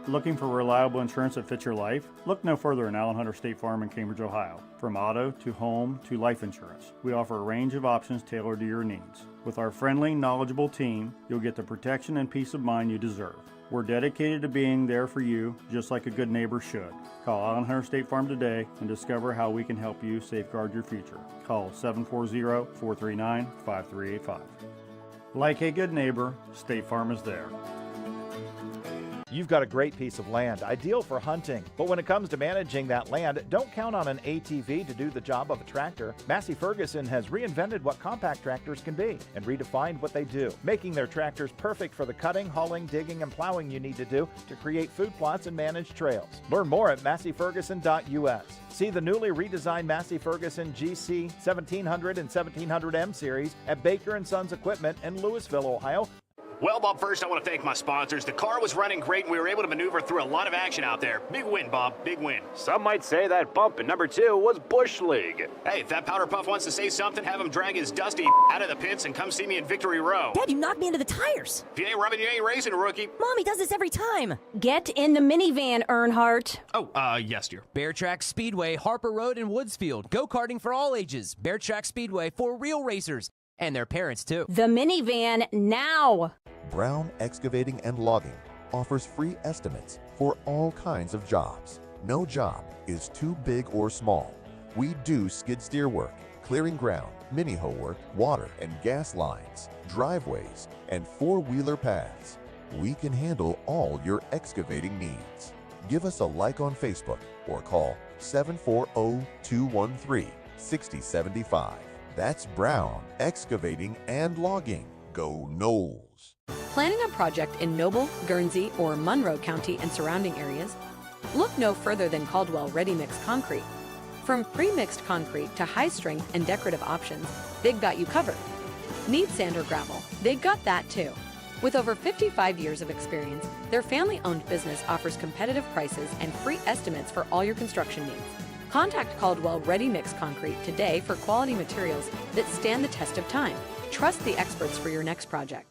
Looking for reliable insurance that fits your life? Look no further than Allen Hunter State Farm in Cambridge, Ohio. From auto to home to life insurance, we offer a range of options tailored to your needs. With our friendly, knowledgeable team, you'll get the protection and peace of mind you deserve. We're dedicated to being there for you, just like a good neighbor should. Call Allen Hunter State Farm today and discover how we can help you safeguard your future. Call 740-439-5385. Like a good neighbor, State Farm is there. You've got a great piece of land, ideal for hunting. But when it comes to managing that land, don't count on an ATV to do the job of a tractor. Massey Ferguson has reinvented what compact tractors can be and redefined what they do, making their tractors perfect for the cutting, hauling, digging, and plowing you need to do to create food plots and manage trails. Learn more at masseyferguson.us. See the newly redesigned Massey Ferguson GC 1700 and 1700M series at Baker & Sons Equipment in Louisville, Ohio. Well, Bob, first I want to thank my sponsors. The car was running great, and we were able to maneuver through a lot of action out there. Big win, Bob. Big win. Some might say that bump in number 2 was Bush League. Hey, if that Powder Puff wants to say something, have him drag his dusty out of the pits and come see me in Victory Row. Dad, you knocked me into the tires. If you ain't rubbing, you ain't racing, rookie. Mommy does this every time. Get in the minivan, Earnhardt. Oh, yes, dear. Bear Track Speedway, Harper Road in Woodsfield. Go-karting for all ages. Bear Track Speedway for real racers. And their parents, too. The minivan now. Brown Excavating and Logging offers free estimates for all kinds of jobs. No job is too big or small. We do skid steer work, clearing ground, mini hoe work, water and gas lines, driveways, and four-wheeler paths. We can handle all your excavating needs. Give us a like on Facebook or call 740-213-6075. That's Brown Excavating and Logging. Go Knowles! Planning a project in Noble, Guernsey, or Monroe County and surrounding areas? Look no further than Caldwell Ready Mix Concrete. From pre-mixed concrete to high-strength and decorative options, they've got you covered. Need sand or gravel? They've got that too. With over 55 years of experience, their family-owned business offers competitive prices and free estimates for all your construction needs. Contact Caldwell Ready Mix Concrete today for quality materials that stand the test of time. Trust the experts for your next project.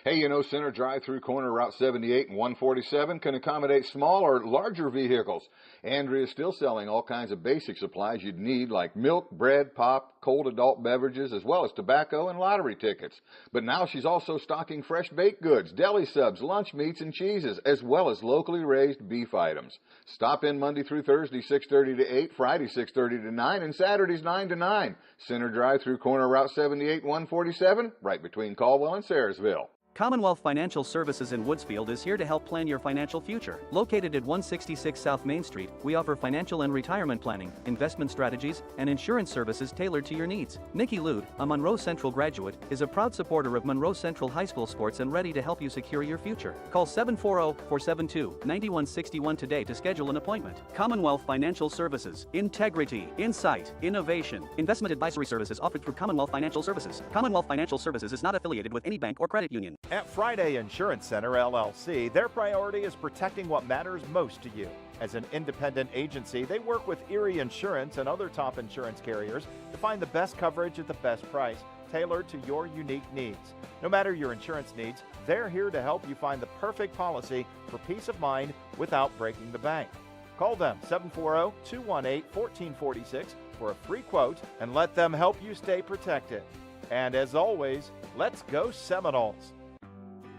Hey, you know, Center Drive-Through corner Route 78 and 147 can accommodate small or larger vehicles. Andrea is still selling all kinds of basic supplies you'd need, like milk, bread, pop, cold adult beverages, as well as tobacco and lottery tickets. But now she's also stocking fresh baked goods, deli subs, lunch meats, and cheeses, as well as locally raised beef items. Stop in Monday through Thursday, 6:30 to 8, Friday, 6:30 to 9, and Saturdays, 9 to 9. Center Drive-Through corner Route 78 and 147, right between Caldwell and Sayersville. Commonwealth Financial Services in Woodsfield is here to help plan your financial future. Located at 166 South Main Street, we offer financial and retirement planning, investment strategies, and insurance services tailored to your needs. Nikki Lude, a Monroe Central graduate, is a proud supporter of Monroe Central High School sports and ready to help you secure your future. Call 740-472-9161 today to schedule an appointment. Commonwealth Financial Services. Integrity, insight, innovation. Investment advisory services offered through Commonwealth Financial Services. Commonwealth Financial Services is not affiliated with any bank or credit union. At Friday Insurance Center, LLC, their priority is protecting what matters most to you. As an independent agency, they work with Erie Insurance and other top insurance carriers to find the best coverage at the best price, tailored to your unique needs. No matter your insurance needs, they're here to help you find the perfect policy for peace of mind without breaking the bank. Call them 740-218-1446 for a free quote and let them help you stay protected. And as always, let's go Seminoles!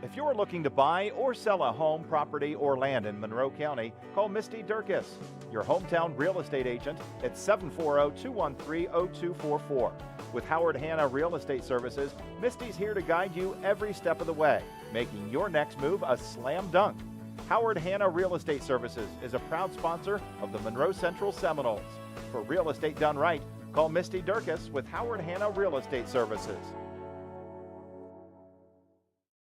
If you're looking to buy or sell a home, property, or land in Monroe County, call Misty Durkis, your hometown real estate agent, at 740-213-0244. With Howard Hanna Real Estate Services, Misty's here to guide you every step of the way, making your next move a slam dunk. Howard Hanna Real Estate Services is a proud sponsor of the Monroe Central Seminoles. For real estate done right, call Misty Durkis with Howard Hanna Real Estate Services.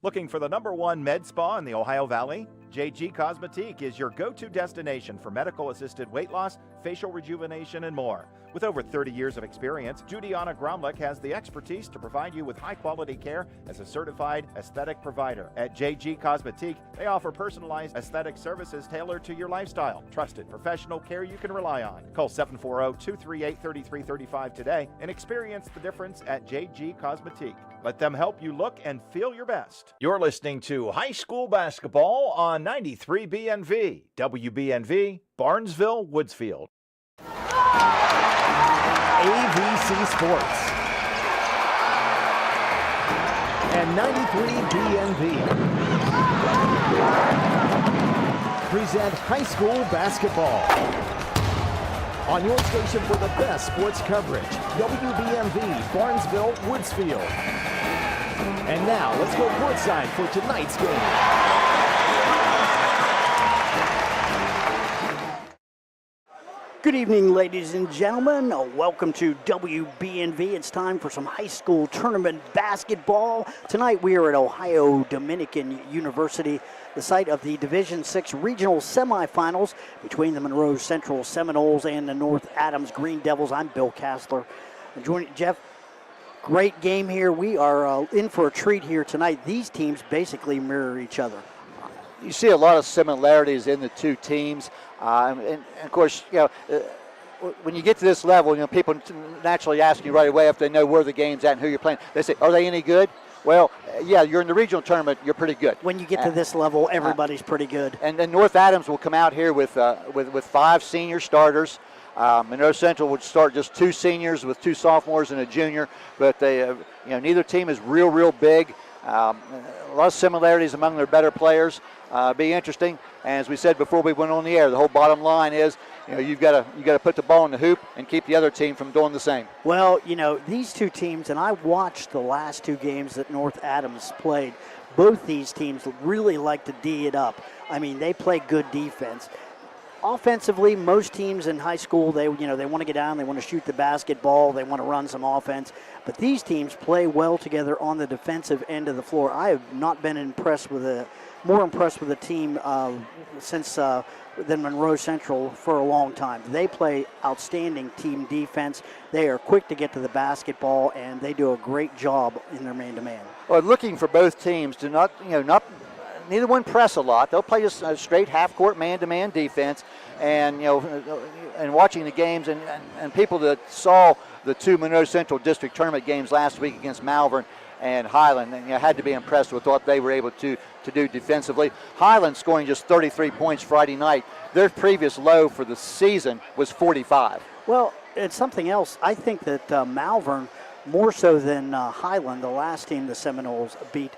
Looking for the #1 med spa in the Ohio Valley? JG Cosmetique is your go-to destination for medical-assisted weight loss, facial rejuvenation, and more. With over 30 years of experience, Judiana Gromlich has the expertise to provide you with high-quality care as a certified aesthetic provider. At JG Cosmetique, they offer personalized aesthetic services tailored to your lifestyle. Trusted professional care you can rely on. Call 740-238-3335 today and experience the difference at JG Cosmetique. Let them help you look and feel your best. You're listening to High School Basketball on 93 BNV, WBNV, Barnesville, Woodsfield. AVC Sports and 93 BNV present high school basketball. On your station for the best sports coverage, WBNV, Barnesville, Woodsfield. And now, let's go courtside for tonight's game. Good evening, ladies and gentlemen. Welcome to WBNV. It's time for some high school tournament basketball. Tonight we are at Ohio Dominican University, the site of the Division VI regional semifinals between the Monroe Central Seminoles and the North Adams Green Devils. I'm Bill Cassler. Joining Jeff, great game here. We are in for a treat here tonight. These teams basically mirror each other. You see a lot of similarities in the two teams. And of course, when you get to this level, people naturally ask you right away if they know where the game's at and who you're playing. They say, are they any good? Well, yeah, you're in the regional tournament, you're pretty good. When you get to this level, everybody's pretty good. And then North Adams will come out here with 5 senior starters. Monroe Central would start just 2 seniors with 2 sophomores and a junior, but they, neither team is real big. A lot of similarities among their better players. Be interesting. And as we said before we went on the air, the whole bottom line is, you've got to put the ball in the hoop and keep the other team from doing the same. Well, these two teams, and I watched the last 2 games that North Adams played. Both these teams really like to D it up. I mean, they play good defense. Offensively, most teams in high school, they want to get down, they want to shoot the basketball, they want to run some offense. But these teams play well together on the defensive end of the floor. I have not been more impressed with a team since than Monroe Central for a long time. They play outstanding team defense. They are quick to get to the basketball, and they do a great job in their man-to-man. Well, looking for both teams to neither one press a lot. They'll play just a straight half-court man-to-man defense. And, and watching the games and people that saw the 2 Monroe Central District Tournament games last week against Malvern and Highland, had to be impressed with what they were able to do defensively. Highland scoring just 33 points Friday night. Their previous low for the season was 45. Well, it's something else. I think that Malvern, more so than Highland, the last team the Seminoles beat,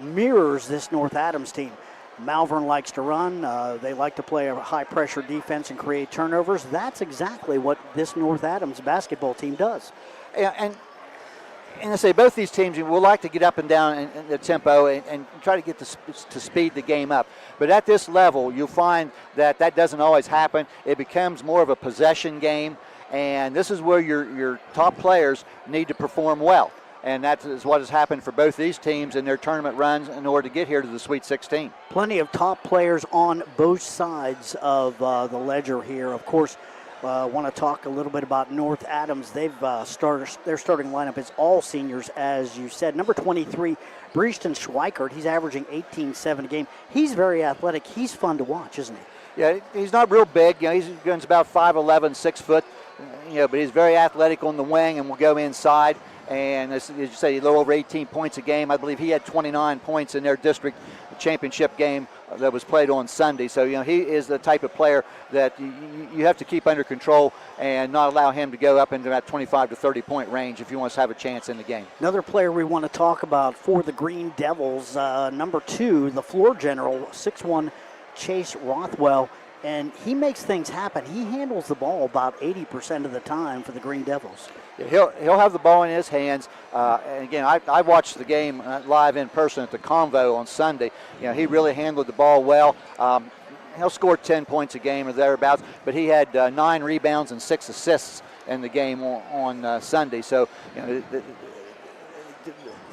mirrors this North Adams team. Malvern likes to run. They like to play a high-pressure defense and create turnovers. That's exactly what this North Adams basketball team does. And I say both these teams will like to get up and down in the tempo and try to get to speed the game up. But at this level, you'll find that doesn't always happen. It becomes more of a possession game, and this is where your top players need to perform well. And that is what has happened for both these teams in their tournament runs in order to get here to the Sweet 16. Plenty of top players on both sides of the ledger here. Of course, want to talk a little bit about North Adams. Their starting lineup is all seniors, as you said. Number 23, Breeston Schweikert. He's averaging 18-7 a game. He's very athletic. He's fun to watch, isn't he? Yeah, he's not real big. He's about 5'11", 6 foot. But he's very athletic on the wing and will go inside. And as you say, a little over 18 points a game. I believe he had 29 points in their district championship game that was played on Sunday. So, he is the type of player that you have to keep under control and not allow him to go up into that 25 to 30 point range if you want to have a chance in the game. Another player we want to talk about for the Green Devils, number 2, the floor general, 6'1", Chase Rothwell. And he makes things happen. He handles the ball about 80% of the time for the Green Devils. Yeah, he'll have the ball in his hands. And again, I watched the game live in person at the Convo on Sunday. He really handled the ball well. He'll score 10 points a game or thereabouts, but he had 9 rebounds and 6 assists in the game on Sunday. So,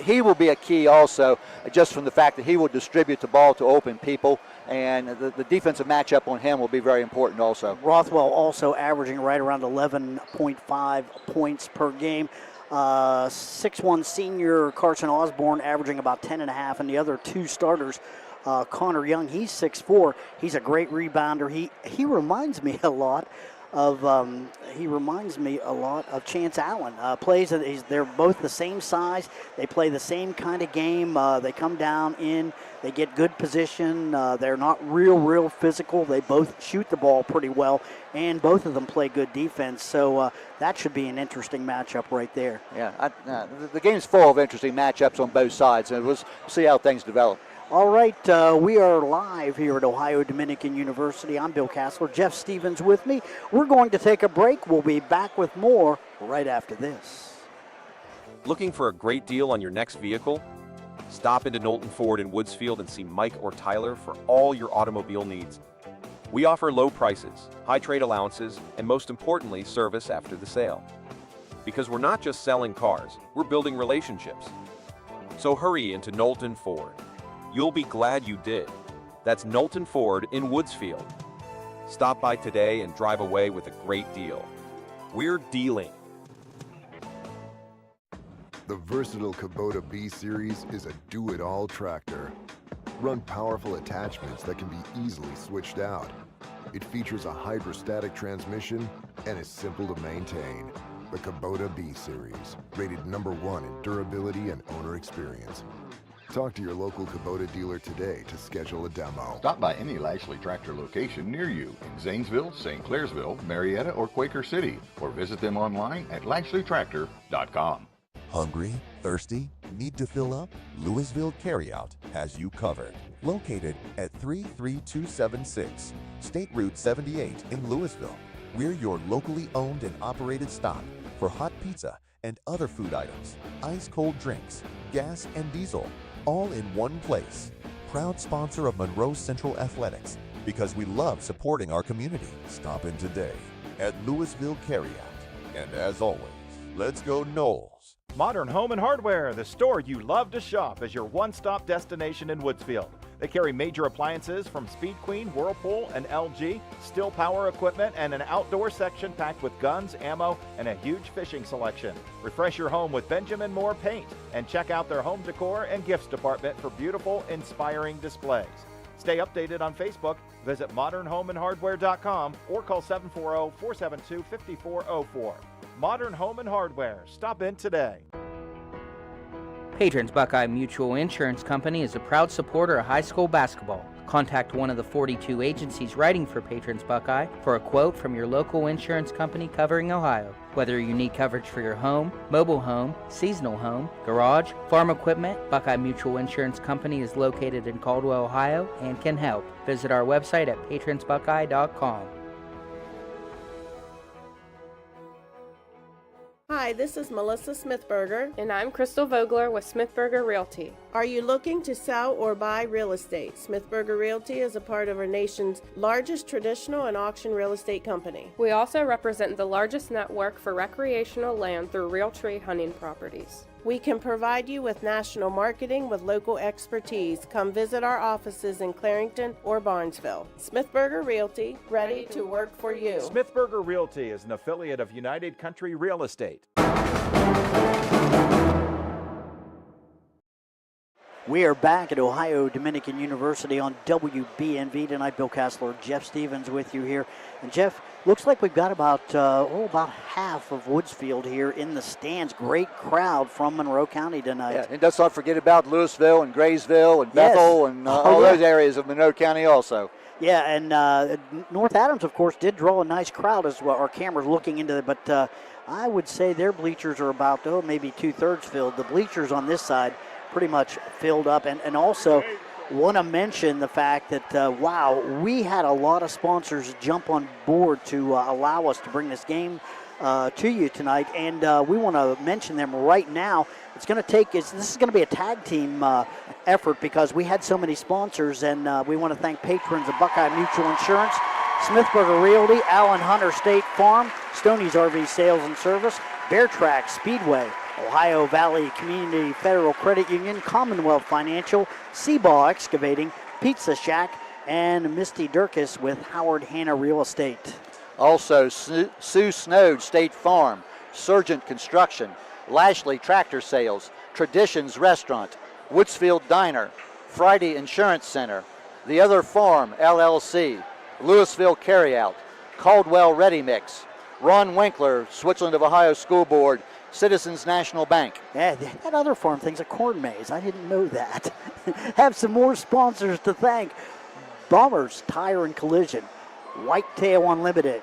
he will be a key also, just from the fact that he will distribute the ball to open people, and the defensive matchup on him will be very important also. Rothwell also averaging right around 11.5 points per game. 6'1" senior Carson Osborne averaging about 10.5, and the other 2 starters, Connor Young, he's 6'4". He's a great rebounder. He reminds me a lot he reminds me a lot of Chance Allen. They're both the same size. They play the same kind of game. They come down in, they get good position. They're not real physical. They both shoot the ball pretty well, and both of them play good defense. So that should be an interesting matchup right there. Yeah, the game's full of interesting matchups on both sides, and we'll see how things develop. All right, we are live here at Ohio Dominican University. I'm Bill Cassler. Jeff Stevens with me. We're going to take a break. We'll be back with more right after this. Looking for a great deal on your next vehicle? Stop into Knowlton Ford in Woodsfield and see Mike or Tyler for all your automobile needs. We offer low prices, high trade allowances, and most importantly, service after the sale. Because we're not just selling cars, we're building relationships. So hurry into Knowlton Ford. You'll be glad you did. That's Knowlton Ford in Woodsfield. Stop by today and drive away with a great deal. We're dealing. The versatile Kubota B Series is a do-it-all tractor. Run powerful attachments that can be easily switched out. It features a hydrostatic transmission and is simple to maintain. The Kubota B Series, rated #1 in durability and owner experience. Talk to your local Kubota dealer today to schedule a demo. Stop by any Lashley Tractor location near you in Zanesville, St. Clairsville, Marietta, or Quaker City, or visit them online at LashleyTractor.com. Hungry? Thirsty? Need to fill up? Louisville Carryout has you covered. Located at 33276 State Route 78 in Louisville. We're your locally owned and operated stop for hot pizza and other food items, ice-cold drinks, gas and diesel, all in one place. Proud sponsor of Monroe Central Athletics because we love supporting our community. Stop in today at Louisville Carryout. And as always, let's go Noles. Modern Home and Hardware, the store you love to shop, is your one-stop destination in Woodsfield. They carry major appliances from Speed Queen, Whirlpool, and LG, still power equipment, and an outdoor section packed with guns, ammo, and a huge fishing selection. Refresh your home with Benjamin Moore Paint, and check out their home decor and gifts department for beautiful, inspiring displays. Stay updated on Facebook. Visit modernhomeandhardware.com or call 740-472-5404. Modern Home and Hardware. Stop in today. Patrons Buckeye Mutual Insurance Company is a proud supporter of high school basketball. Contact one of the 42 agencies writing for Patrons Buckeye for a quote from your local insurance company covering Ohio. Whether you need coverage for your home, mobile home, seasonal home, garage, farm equipment, Buckeye Mutual Insurance Company is located in Caldwell, Ohio, and can help. Visit our website at patronsbuckeye.com. Hi, this is Melissa Smithberger. And I'm Crystal Vogler with Smithberger Realty. Are you looking to sell or buy real estate? Smithberger Realty is a part of our nation's largest traditional and auction real estate company. We also represent the largest network for recreational land through Realtree hunting properties. We can provide you with national marketing with local expertise. Come visit our offices in Clarington or Barnesville. Smithberger Realty, ready to work for you. Smithberger Realty is an affiliate of United Country Real Estate. We are back at Ohio Dominican University on WBNV tonight. Bill Cassler, Jeff Stevens with you here. And Jeff, looks like we've got about half of Woodsfield here in the stands. Great crowd from Monroe County tonight. Yeah, and let's not forget about Louisville and Graysville and Bethel and all those areas of Monroe County also. Yeah, and North Adams, of course, did draw a nice crowd as well. Our camera's looking into it, but I would say their bleachers are about, maybe two-thirds filled. The bleachers on this side pretty much filled up. And also want to mention the fact that, we had a lot of sponsors jump on board to allow us to bring this game to you tonight. And we want to mention them right now. This is going to be a tag team effort because we had so many sponsors, and we want to thank patrons of Buckeye Mutual Insurance, Smithberger Realty, Allen Hunter State Farm, Stoney's RV Sales and Service, Bear Track Speedway, Ohio Valley Community Federal Credit Union, Commonwealth Financial, Seabaugh Excavating, Pizza Shack, and Misty Durkis with Howard Hanna Real Estate. Also, Sue Snowd State Farm, Surgent Construction, Lashley Tractor Sales, Traditions Restaurant, Woodsfield Diner, Friday Insurance Center, The Other Farm LLC, Louisville Carryout, Caldwell Ready Mix, Ron Winkler, Switzerland of Ohio School Board, Citizens National Bank. Yeah, that other farm thing's a corn maze. I didn't know that. Have some more sponsors to thank. Bombers Tire and Collision, Whitetail Unlimited,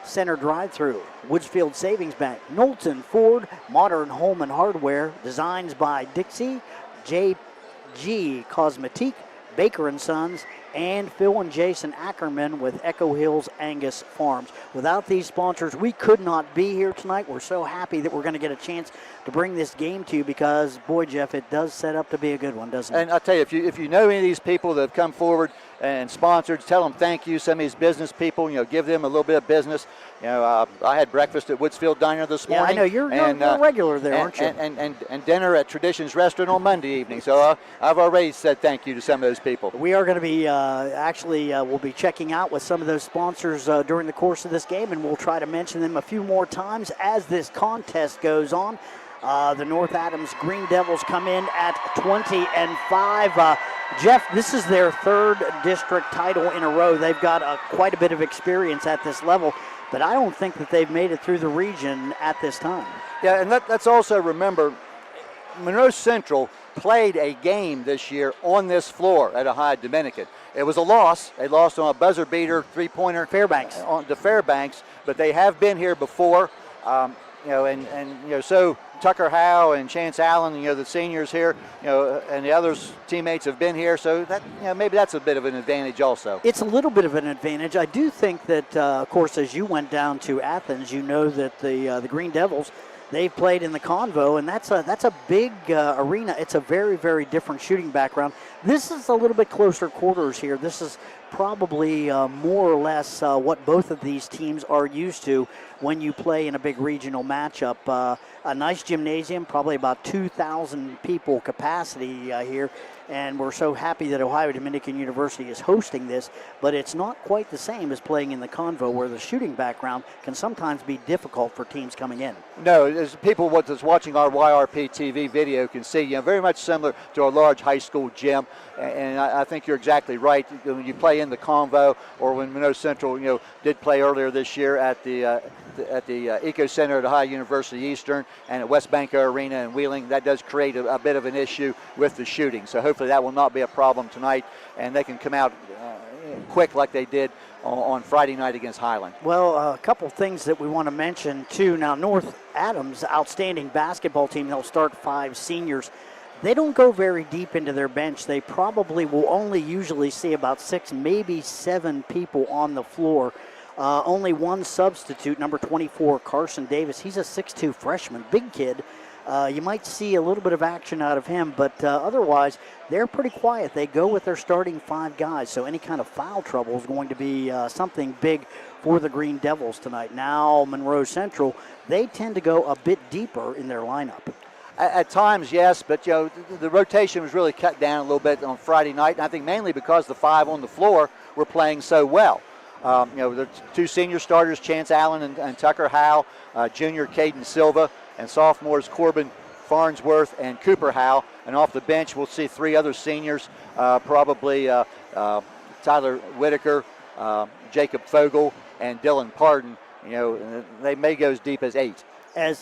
Center Drive-Thru, Woodsfield Savings Bank, Knowlton Ford, Modern Home and Hardware, Designs by Dixie, JG Cosmetique, Baker & Sons, and Phil and Jason Ackerman with Echo Hills Angus Farms. Without these sponsors, we could not be here tonight. We're so happy that we're going to get a chance to bring this game to you because, boy, Jeff, it does set up to be a good one, doesn't it? And I'll tell you, if you know any of these people that have come forward and sponsored, tell them thank you. Some of these business people, give them a little bit of business. I had breakfast at Woodsfield Diner this morning. Yeah, I know. You're a regular there, aren't you? And dinner at Traditions Restaurant on Monday evening. So I've already said thank you to some of those people. We are going to be, we'll be checking out with some of those sponsors during the course of this game, and we'll try to mention them a few more times as this contest goes on. The North Adams Green Devils come in at 20-5. Jeff, this is their third district title in a row. They've got quite a bit of experience at this level, but I don't think that they've made it through the region at this time. Yeah, and let's also remember, Monroe Central played a game this year on this floor at Ohio Dominican. It was a loss. They lost on a buzzer beater, three-pointer. Fairbanks. On the Fairbanks, but they have been here before. So Tucker Howe and Chance Allen, the seniors here, and the others teammates have been here, so that maybe that's a bit of an advantage also. It's a little bit of an advantage. I do think that, of course, as you went down to Athens, you know that the Green Devils, they've played in the Convo, and that's a big arena. It's a very, very different shooting background. This is a little bit closer quarters here. This is probably more or less what both of these teams are used to when you play in a big regional matchup. A nice gymnasium, probably about 2,000 people capacity here, and we're so happy that Ohio Dominican University is hosting this, but it's not quite the same as playing in the Convo, where the shooting background can sometimes be difficult for teams coming in. No, as people that's watching our YRP TV video can see, very much similar to a large high school gym, and I think you're exactly right. When you play in the Convo, or when Monroe Central, did play earlier this year at the Eco Center at Ohio University Eastern and at West Banco Arena in Wheeling, that does create a bit of an issue with the shooting. So hopefully that will not be a problem tonight, and they can come out quick like they did on Friday night against Highland. Well, a couple things that we want to mention too. Now, North Adams, outstanding basketball team. They'll start 5 seniors. They don't go very deep into their bench. They probably will only usually see about 6, maybe 7 people on the floor. Only one substitute, number 24, Carson Davis. He's a 6'2 freshman, big kid. You might see a little bit of action out of him, but otherwise, they're pretty quiet. They go with their starting 5 guys, so any kind of foul trouble is going to be something big for the Green Devils tonight. Now, Monroe Central, they tend to go a bit deeper in their lineup. At times, yes, but the rotation was really cut down a little bit on Friday night, and I think mainly because the 5 on the floor were playing so well. The 2 senior starters, Chance Allen and Tucker Howe, junior Caden Silva, and sophomores Corbin Farnsworth and Cooper Howe. And off the bench, we'll see 3 other seniors, probably Tyler Whitaker, Jacob Fogel, and Dylan Pardon. They may go as deep as 8.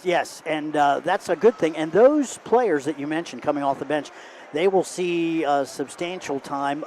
Yes, and that's a good thing. And those players that you mentioned coming off the bench, they will see substantial time,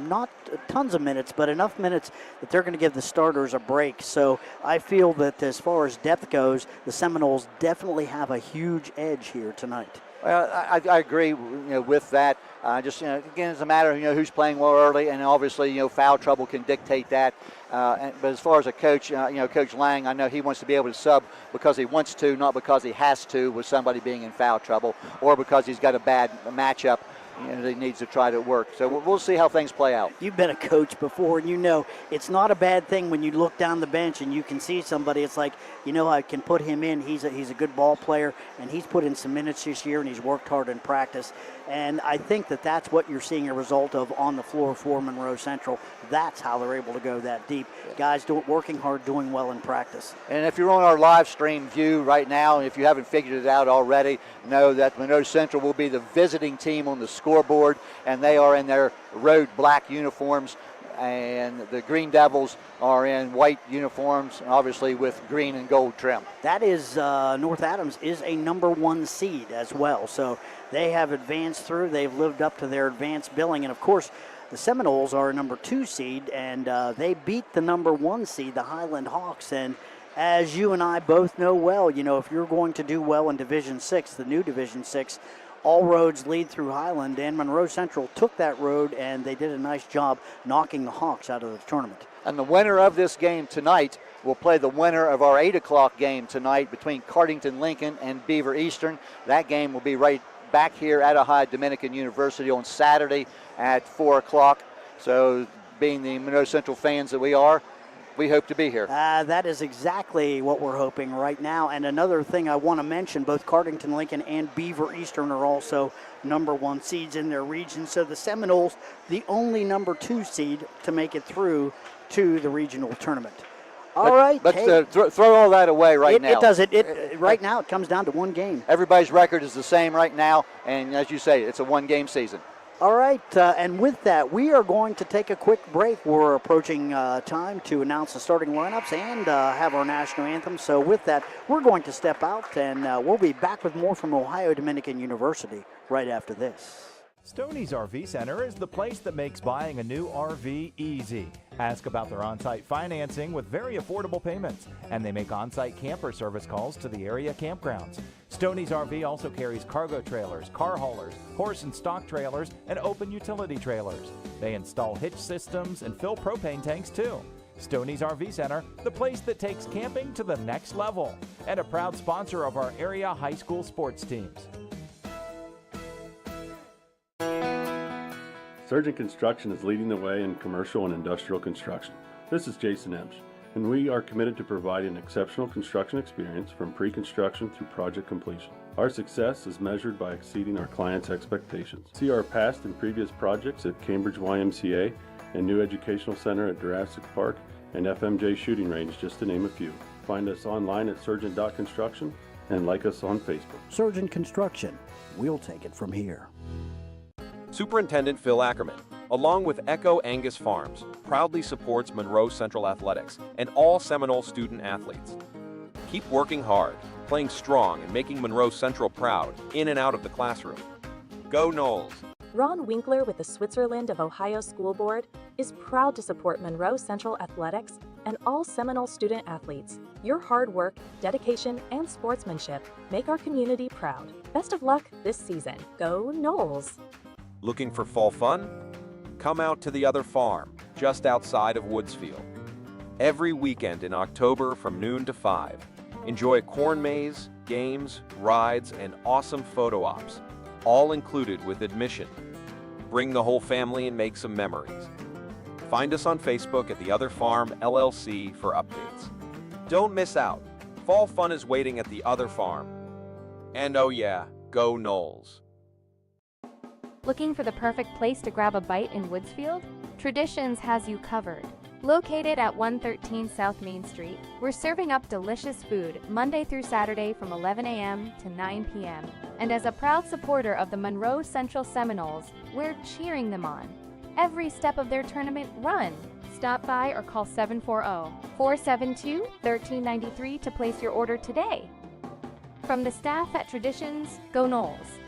not tons of minutes, but enough minutes that they're going to give the starters a break. So I feel that as far as depth goes, the Seminoles definitely have a huge edge here tonight. Well, I agree, with that. Again, it's a matter of, who's playing well early, and obviously, foul trouble can dictate that. But as far as a coach, Coach Lang, I know he wants to be able to sub because he wants to, not because he has to, with somebody being in foul trouble, or because he's got a bad matchup that he needs to try to work. So we'll see how things play out. You've been a coach before, and it's not a bad thing when you look down the bench and you can see somebody. It's like, I can put him in. He's a good ball player, and he's put in some minutes this year, and he's worked hard in practice. And I think that that's what you're seeing a result of on the floor for Monroe Central. That's how they're able to go that deep. Guys working hard, doing well in practice. And if you're on our live stream view right now, and if you haven't figured it out already, know that Monroe Central will be the visiting team on the scoreboard, and they are in their road black uniforms. and the Green Devils are in white uniforms, obviously with green and gold trim. That is, North Adams is a number 1 seed as well. So they have advanced through. They've lived up to their advanced billing. And, of course, the Seminoles are a number 2 seed, and they beat the number 1 seed, the Highland Hawks. And as you and I both know well, you know, if you're going to do well in Division 6, the new Division 6, all roads lead through Highland, and Monroe Central took that road, and they did a nice job knocking the Hawks out of the tournament. And the winner of this game tonight will play the winner of our 8 o'clock game tonight between Cardington Lincoln and Beaver Eastern. That game will be right back here at Ohio Dominican University on Saturday at 4 o'clock. So being the Monroe Central fans that we are, we hope to be here. That is exactly what we're hoping right now. And another thing I want to mention, both Cardington Lincoln and Beaver Eastern are also number 1 seeds in their region. So the Seminoles, the only number 2 seed to make it through to the regional tournament. All right. But throw all that away right now. It does. Right now it comes down to 1 game. Everybody's record is the same right now. And as you say, it's a 1-game season. All right, and with that, we are going to take a quick break. We're approaching time to announce the starting lineups and have our national anthem. So with that, we're going to step out, and we'll be back with more from Ohio Dominican University right after this. Stoney's RV Center is the place that makes buying a new RV easy. Ask about their on-site financing with very affordable payments, and they make on-site camper service calls to the area campgrounds. Stoney's RV also carries cargo trailers, car haulers, horse and stock trailers, and open utility trailers. They install hitch systems and fill propane tanks too. Stoney's RV Center, the place that takes camping to the next level, and a proud sponsor of our area high school sports teams. Surgeon Construction is leading the way in commercial and industrial construction. This is Jason Emsch, and we are committed to providing an exceptional construction experience from pre-construction through project completion. Our success is measured by exceeding our clients' expectations. See our past and previous projects at Cambridge YMCA and New Educational Center at Jurassic Park and FMJ Shooting Range, just to name a few. Find us online at surgeon.construction and like us on Facebook. Surgeon Construction, we'll take it from here. Superintendent Phil Ackerman, along with Echo Angus Farms, proudly supports Monroe Central Athletics and all Seminole student athletes. Keep working hard, playing strong, and making Monroe Central proud in and out of the classroom. Go Noles! Ron Winkler with the Switzerland of Ohio School Board is proud to support Monroe Central Athletics and all Seminole student athletes. Your hard work, dedication, and sportsmanship make our community proud. Best of luck this season. Go Noles! Looking for fall fun? Come out to the other farm, just outside of Woodsfield. Every weekend in October from noon to 5. Enjoy a corn maze, games, rides, and awesome photo ops, all included with admission. Bring the whole family and make some memories. Find us on Facebook at The Other Farm LLC for updates. Don't miss out. Fall fun is waiting at The Other Farm. And oh yeah, go Noles! Looking for the perfect place to grab a bite in Woodsfield? Traditions has you covered. Located at 113 South Main Street, we're serving up delicious food Monday through Saturday from 11 a.m. to 9 p.m. And as a proud supporter of the Monroe Central Seminoles, we're cheering them on every step of their tournament run. Stop by or call 740-472-1393 to place your order today. From the staff at Traditions, go Noles!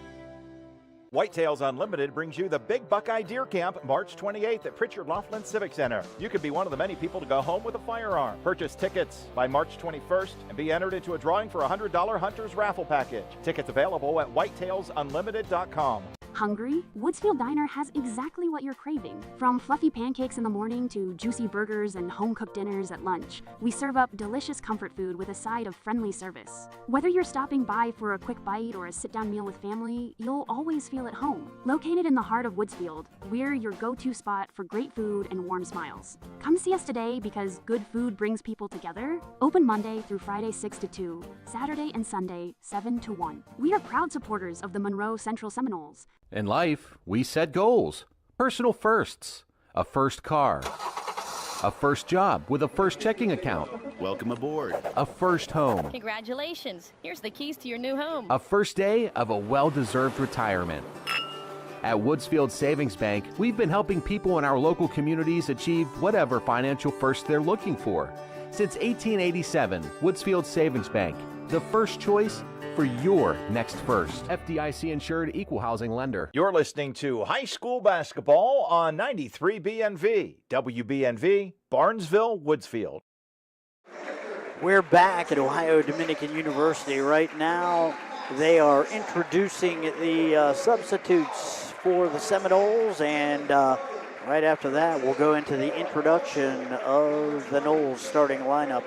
Whitetails Unlimited brings you the Big Buckeye Deer Camp March 28th at Pritchard Laughlin Civic Center. You could be one of the many people to go home with a firearm. Purchase tickets by March 21st and be entered into a drawing for a $100 Hunter's Raffle Package. Tickets available at whitetailsunlimited.com. Hungry? Woodsfield Diner has exactly what you're craving. From fluffy pancakes in the morning to juicy burgers and home-cooked dinners at lunch, we serve up delicious comfort food with a side of friendly service. Whether you're stopping by for a quick bite or a sit-down meal with family, you'll always feel at home. Located in the heart of Woodsfield, we're your go-to spot for great food and warm smiles. Come see us today because good food brings people together. Open Monday through Friday 6 to 2, Saturday and Sunday 7 to 1. We are proud supporters of the Monroe Central Seminoles. In life, we set goals, personal firsts, a first car, a first job with a first checking account. Welcome aboard. A first home. Congratulations. Here's the keys to your new home. A first day of a well-deserved retirement. At Woodsfield Savings Bank, we've been helping people in our local communities achieve whatever financial first they're looking for. Since 1887, Woodsfield Savings Bank, the first choice for your next first. FDIC insured, equal housing lender. You're listening to high school basketball on 93 BNV, WBNV, Barnesville, Woodsfield. We're back at Ohio Dominican University right now. They are introducing the substitutes for the Seminoles, and right after that, we'll go into the introduction of the Noles starting lineup.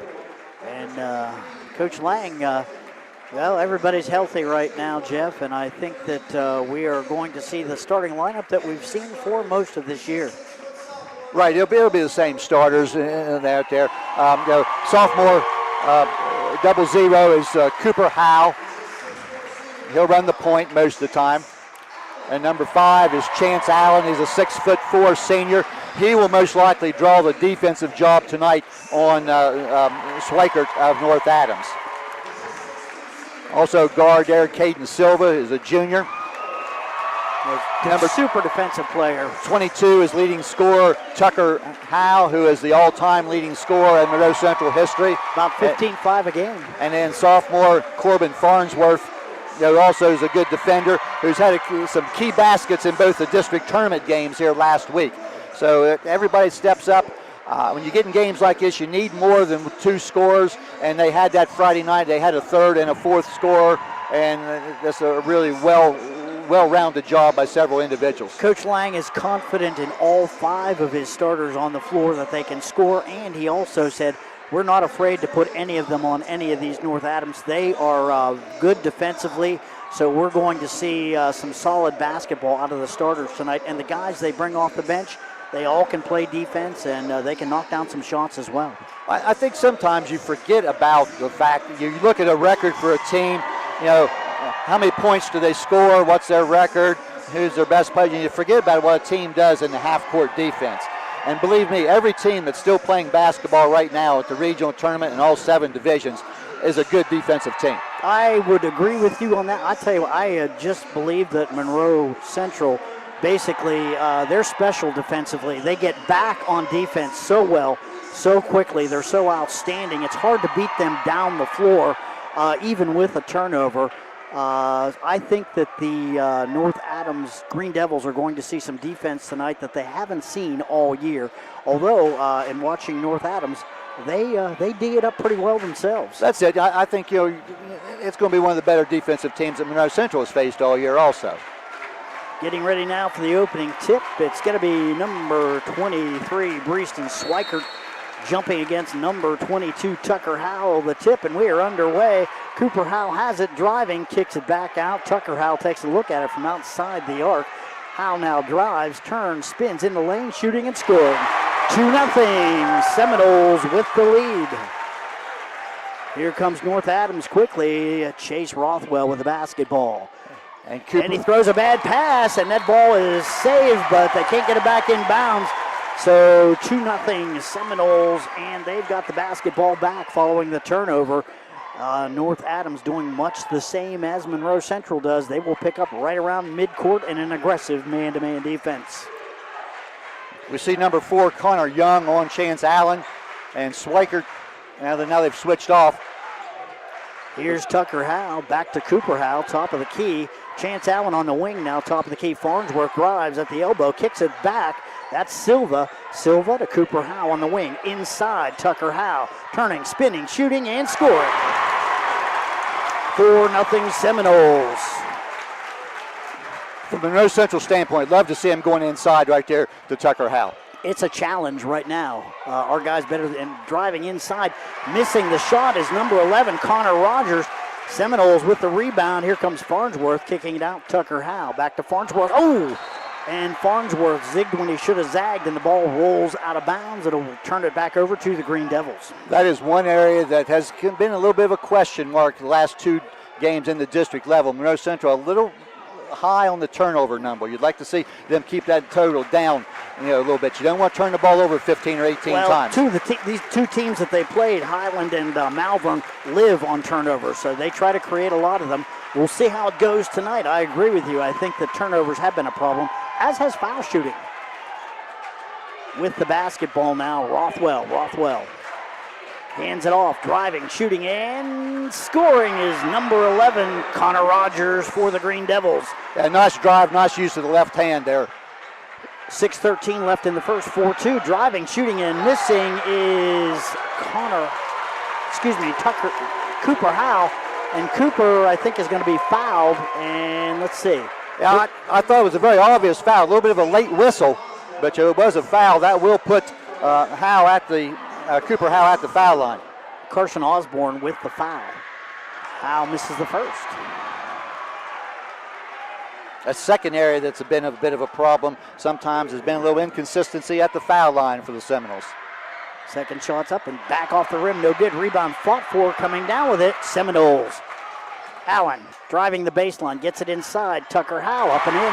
And Coach Lang, well, everybody's healthy right now, Jeff, and I think that we are going to see the starting lineup that we've seen for most of this year. Right, it'll be the same starters out there. Sophomore 00 is Cooper Howe. He'll run the point most of the time. And number 5 is Chance Allen. He's a 6'4" senior. He will most likely draw the defensive job tonight on Schweikert of North Adams. Also guard there, Caden Silva is a junior. Number super defensive player. 22 is leading scorer Tucker Howe, who is the all-time leading scorer in Monroe Central history. About 15-5 a game. And then sophomore Corbin Farnsworth, also is a good defender, who's had some key baskets in both the district tournament games here last week. So everybody steps up. When you get in games like this, you need more than 2 scorers, and they had that Friday night. They had a 3rd and a 4th scorer, and that's a really well-rounded job by several individuals. Coach Lang is confident in all 5 of his starters on the floor that they can score, and he also said, we're not afraid to put any of them on any of these North Adams. They are good defensively, so we're going to see some solid basketball out of the starters tonight. And the guys they bring off the bench, they all can play defense, and they can knock down some shots as well. I think sometimes you forget about the fact that you look at a record for a team, how many points do they score, what's their record, who's their best player, and you forget about what a team does in the half-court defense. And believe me, every team that's still playing basketball right now at the regional tournament in all 7 divisions is a good defensive team. I would agree with you on that. I tell you what, I just believe that Monroe Central, basically, they're special defensively. They get back on defense so well, so quickly. They're so outstanding. It's hard to beat them down the floor, even with a turnover. I think that the North Adams Green Devils are going to see some defense tonight that they haven't seen all year. Although, in watching North Adams, they dig it up pretty well themselves. That's it. I think it's going to be one of the better defensive teams that Monroe Central has faced all year also. Getting ready now for the opening tip. It's going to be number 23, Breeston Schweikert, jumping against number 22, Tucker Howell, the tip, and we are underway. Cooper Howell has it, driving, kicks it back out. Tucker Howell takes a look at it from outside the arc. Howell now drives, turns, spins in the lane, shooting and scoring. 2-0, Seminoles with the lead. Here comes North Adams quickly. Chase Rothwell with the basketball. And he throws a bad pass, and that ball is saved, but they can't get it back in bounds. So 2-0 Seminoles, and they've got the basketball back following the turnover. North Adams doing much the same as Monroe Central does. They will pick up right around midcourt in an aggressive man-to-man defense. We see number 4, Connor Young on Chance Allen, and Schweikert, now they've switched off. Here's Tucker Howell, back to Cooper Howell, top of the key. Chance Allen on the wing now, top of the key. Farnsworth drives at the elbow, kicks it back. That's Silva. Silva to Cooper Howell on the wing. Inside, Tucker Howell. Turning, spinning, shooting, and scoring. 4-0 Seminoles. From the Monroe Central standpoint, love to see him going inside right there to Tucker Howell. It's a challenge right now. Our guy's better than driving inside. Missing the shot is number 11, Connor Rogers. Seminoles with the rebound. Here comes Farnsworth kicking it out. Tucker Howell back to Farnsworth. Oh! And Farnsworth zigged when he should have zagged, and the ball rolls out of bounds. It'll turn it back over to the Green Devils. That is one area that has been a little bit of a question mark the last 2 games in the district level. Monroe Central a little high on the turnover number. You'd like to see them keep that total down a little bit. You don't want to turn the ball over 15 or 18 times. These 2 teams that they played, Highland and Malvern, live on turnovers, so they try to create a lot of them. We'll see how it goes tonight. I agree with you. I think the turnovers have been a problem, as has foul shooting. With the basketball now, Rothwell hands it off, driving, shooting, and scoring is number 11, Connor Rogers for the Green Devils. Yeah, nice drive, nice use of the left hand there. 6:13 left in the first, 4-2, driving, shooting, and missing is Cooper Howe. And Cooper, I think, is going to be fouled, and let's see. Yeah, I thought it was a very obvious foul, a little bit of a late whistle, but it was a foul. That will put Cooper Howe at the foul line. Carson Osborne with the foul. Howe misses the first. A second area that's been a bit of a problem. Sometimes there's been a little inconsistency at the foul line for the Seminoles. Second shot's up and back off the rim, no good. Rebound fought for, coming down with it, Seminoles. Allen driving the baseline, gets it inside. Tucker Howe up and in.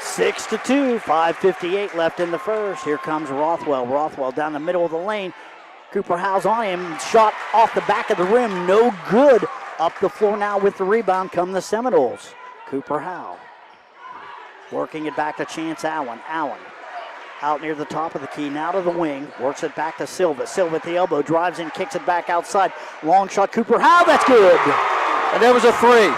6-2, 5:58 left in the first. Here comes Rothwell. Rothwell down the middle of the lane. Cooper Howe's on him. Shot off the back of the rim, no good. Up the floor now with the rebound come the Seminoles. Cooper Howe working it back to Chance Allen. Allen out near the top of the key, now to the wing, works it back to Silva. Silva at the elbow, drives in, kicks it back outside. Long shot, Cooper Howe, that's good. And there was a three.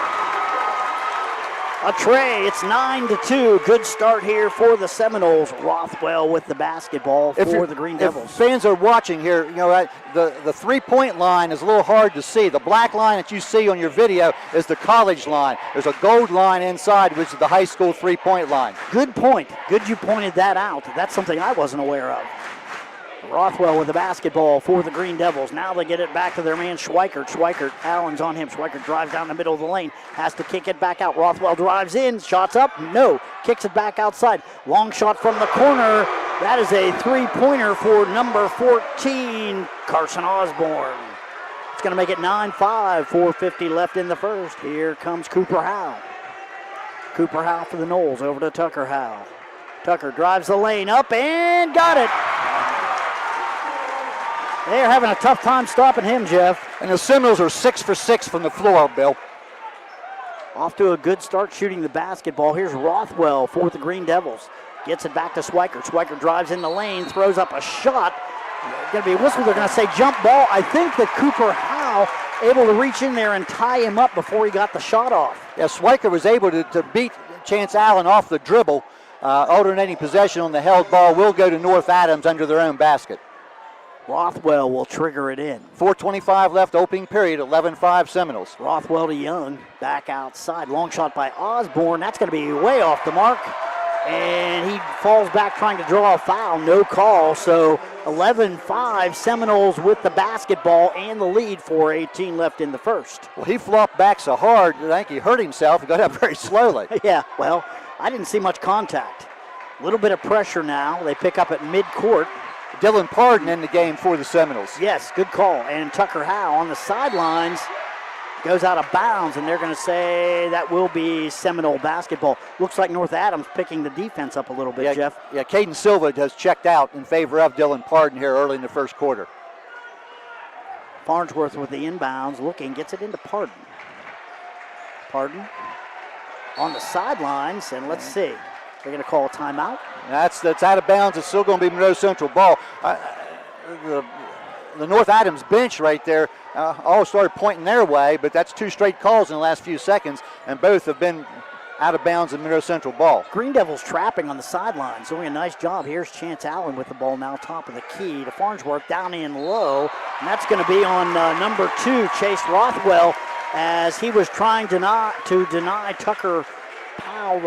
A tray, it's 9-2. Good start here for the Seminoles. Rothwell with the basketball for the Green Devils. If fans are watching here, you know, the three-point line is a little hard to see. The black line that you see on your video is the college line. There's a gold line inside, which is the high school three-point line. Good point. Good you pointed that out. That's something I wasn't aware of. Rothwell with the basketball for the Green Devils. Now they get it back to their man Schweikert. Schweikert, Allen's on him. Schweikert drives down the middle of the lane. Has to kick it back out. Rothwell drives in. Shots up. No. Kicks it back outside. Long shot from the corner. That is a three-pointer for number 14, Carson Osborne. It's going to make it 9-5. 4:50 left in the first. Here comes Cooper Howe. Cooper Howe for the Noles. Over to Tucker Howe. Tucker drives the lane up and got it. They're having a tough time stopping him, Jeff. And the Seminoles are 6 for 6 from the floor, Bill. Off to a good start shooting the basketball. Here's Rothwell for the Green Devils. Gets it back to Schweikert. Schweikert drives in the lane, throws up a shot. Going to be a whistle. They're going to say jump ball. I think that Cooper Howe able to reach in there and tie him up before he got the shot off. Yeah, Schweikert was able to beat Chance Allen off the dribble. Alternating possession on the held ball will go to North Adams under their own basket. Rothwell will trigger it in. 4:25 left, opening period, 11-5 Seminoles. Rothwell to Young, back outside. Long shot by Osborne. That's going to be way off the mark. And he falls back trying to draw a foul. No call. So 11-5 Seminoles with the basketball and the lead. 4:18 left in the first. Well, he flopped back so hard, I think he hurt himself. He got up very slowly. Yeah, well, I didn't see much contact. A little bit of pressure now. They pick up at midcourt. Dylan Pardon in the game for the Seminoles. Yes, good call. And Tucker Howe on the sidelines goes out of bounds, and they're going to say that will be Seminole basketball. Looks like North Adams picking the defense up a little bit, Jeff. Yeah, Caden Silva has checked out in favor of Dylan Pardon here early in the first quarter. Farnsworth with the inbounds, looking, gets it into Pardon. Pardon on the sidelines, and let's see. They're going to call a timeout. That's out of bounds. It's still going to be Monroe Central ball. The North Adams bench right there all started pointing their way, but that's two straight calls in the last few seconds, and both have been out of bounds in Monroe Central ball. Green Devils trapping on the sidelines, doing a nice job. Here's Chance Allen with the ball now, top of the key to Farnsworth, down in low, and that's going to be on number 2, Chase Rothwell, as he was trying to deny Tucker Howe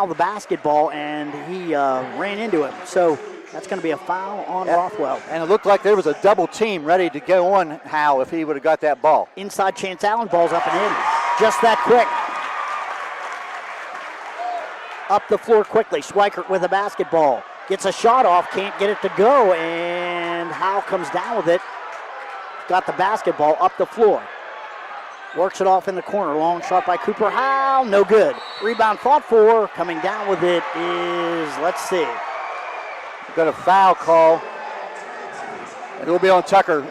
the basketball, and he ran into him. So that's going to be a foul on Rothwell. And it looked like there was a double team ready to go on Howe if he would have got that ball. Inside Chance Allen, ball's up and in. Just that quick. Up the floor quickly. Schweikert with the basketball. Gets a shot off, can't get it to go, and Howe comes down with it. Got the basketball up the floor. Works it off in the corner. Long shot by Cooper Howe. No good. Rebound fought for. Coming down with it is, let's see. Got a foul call. It will be on Tucker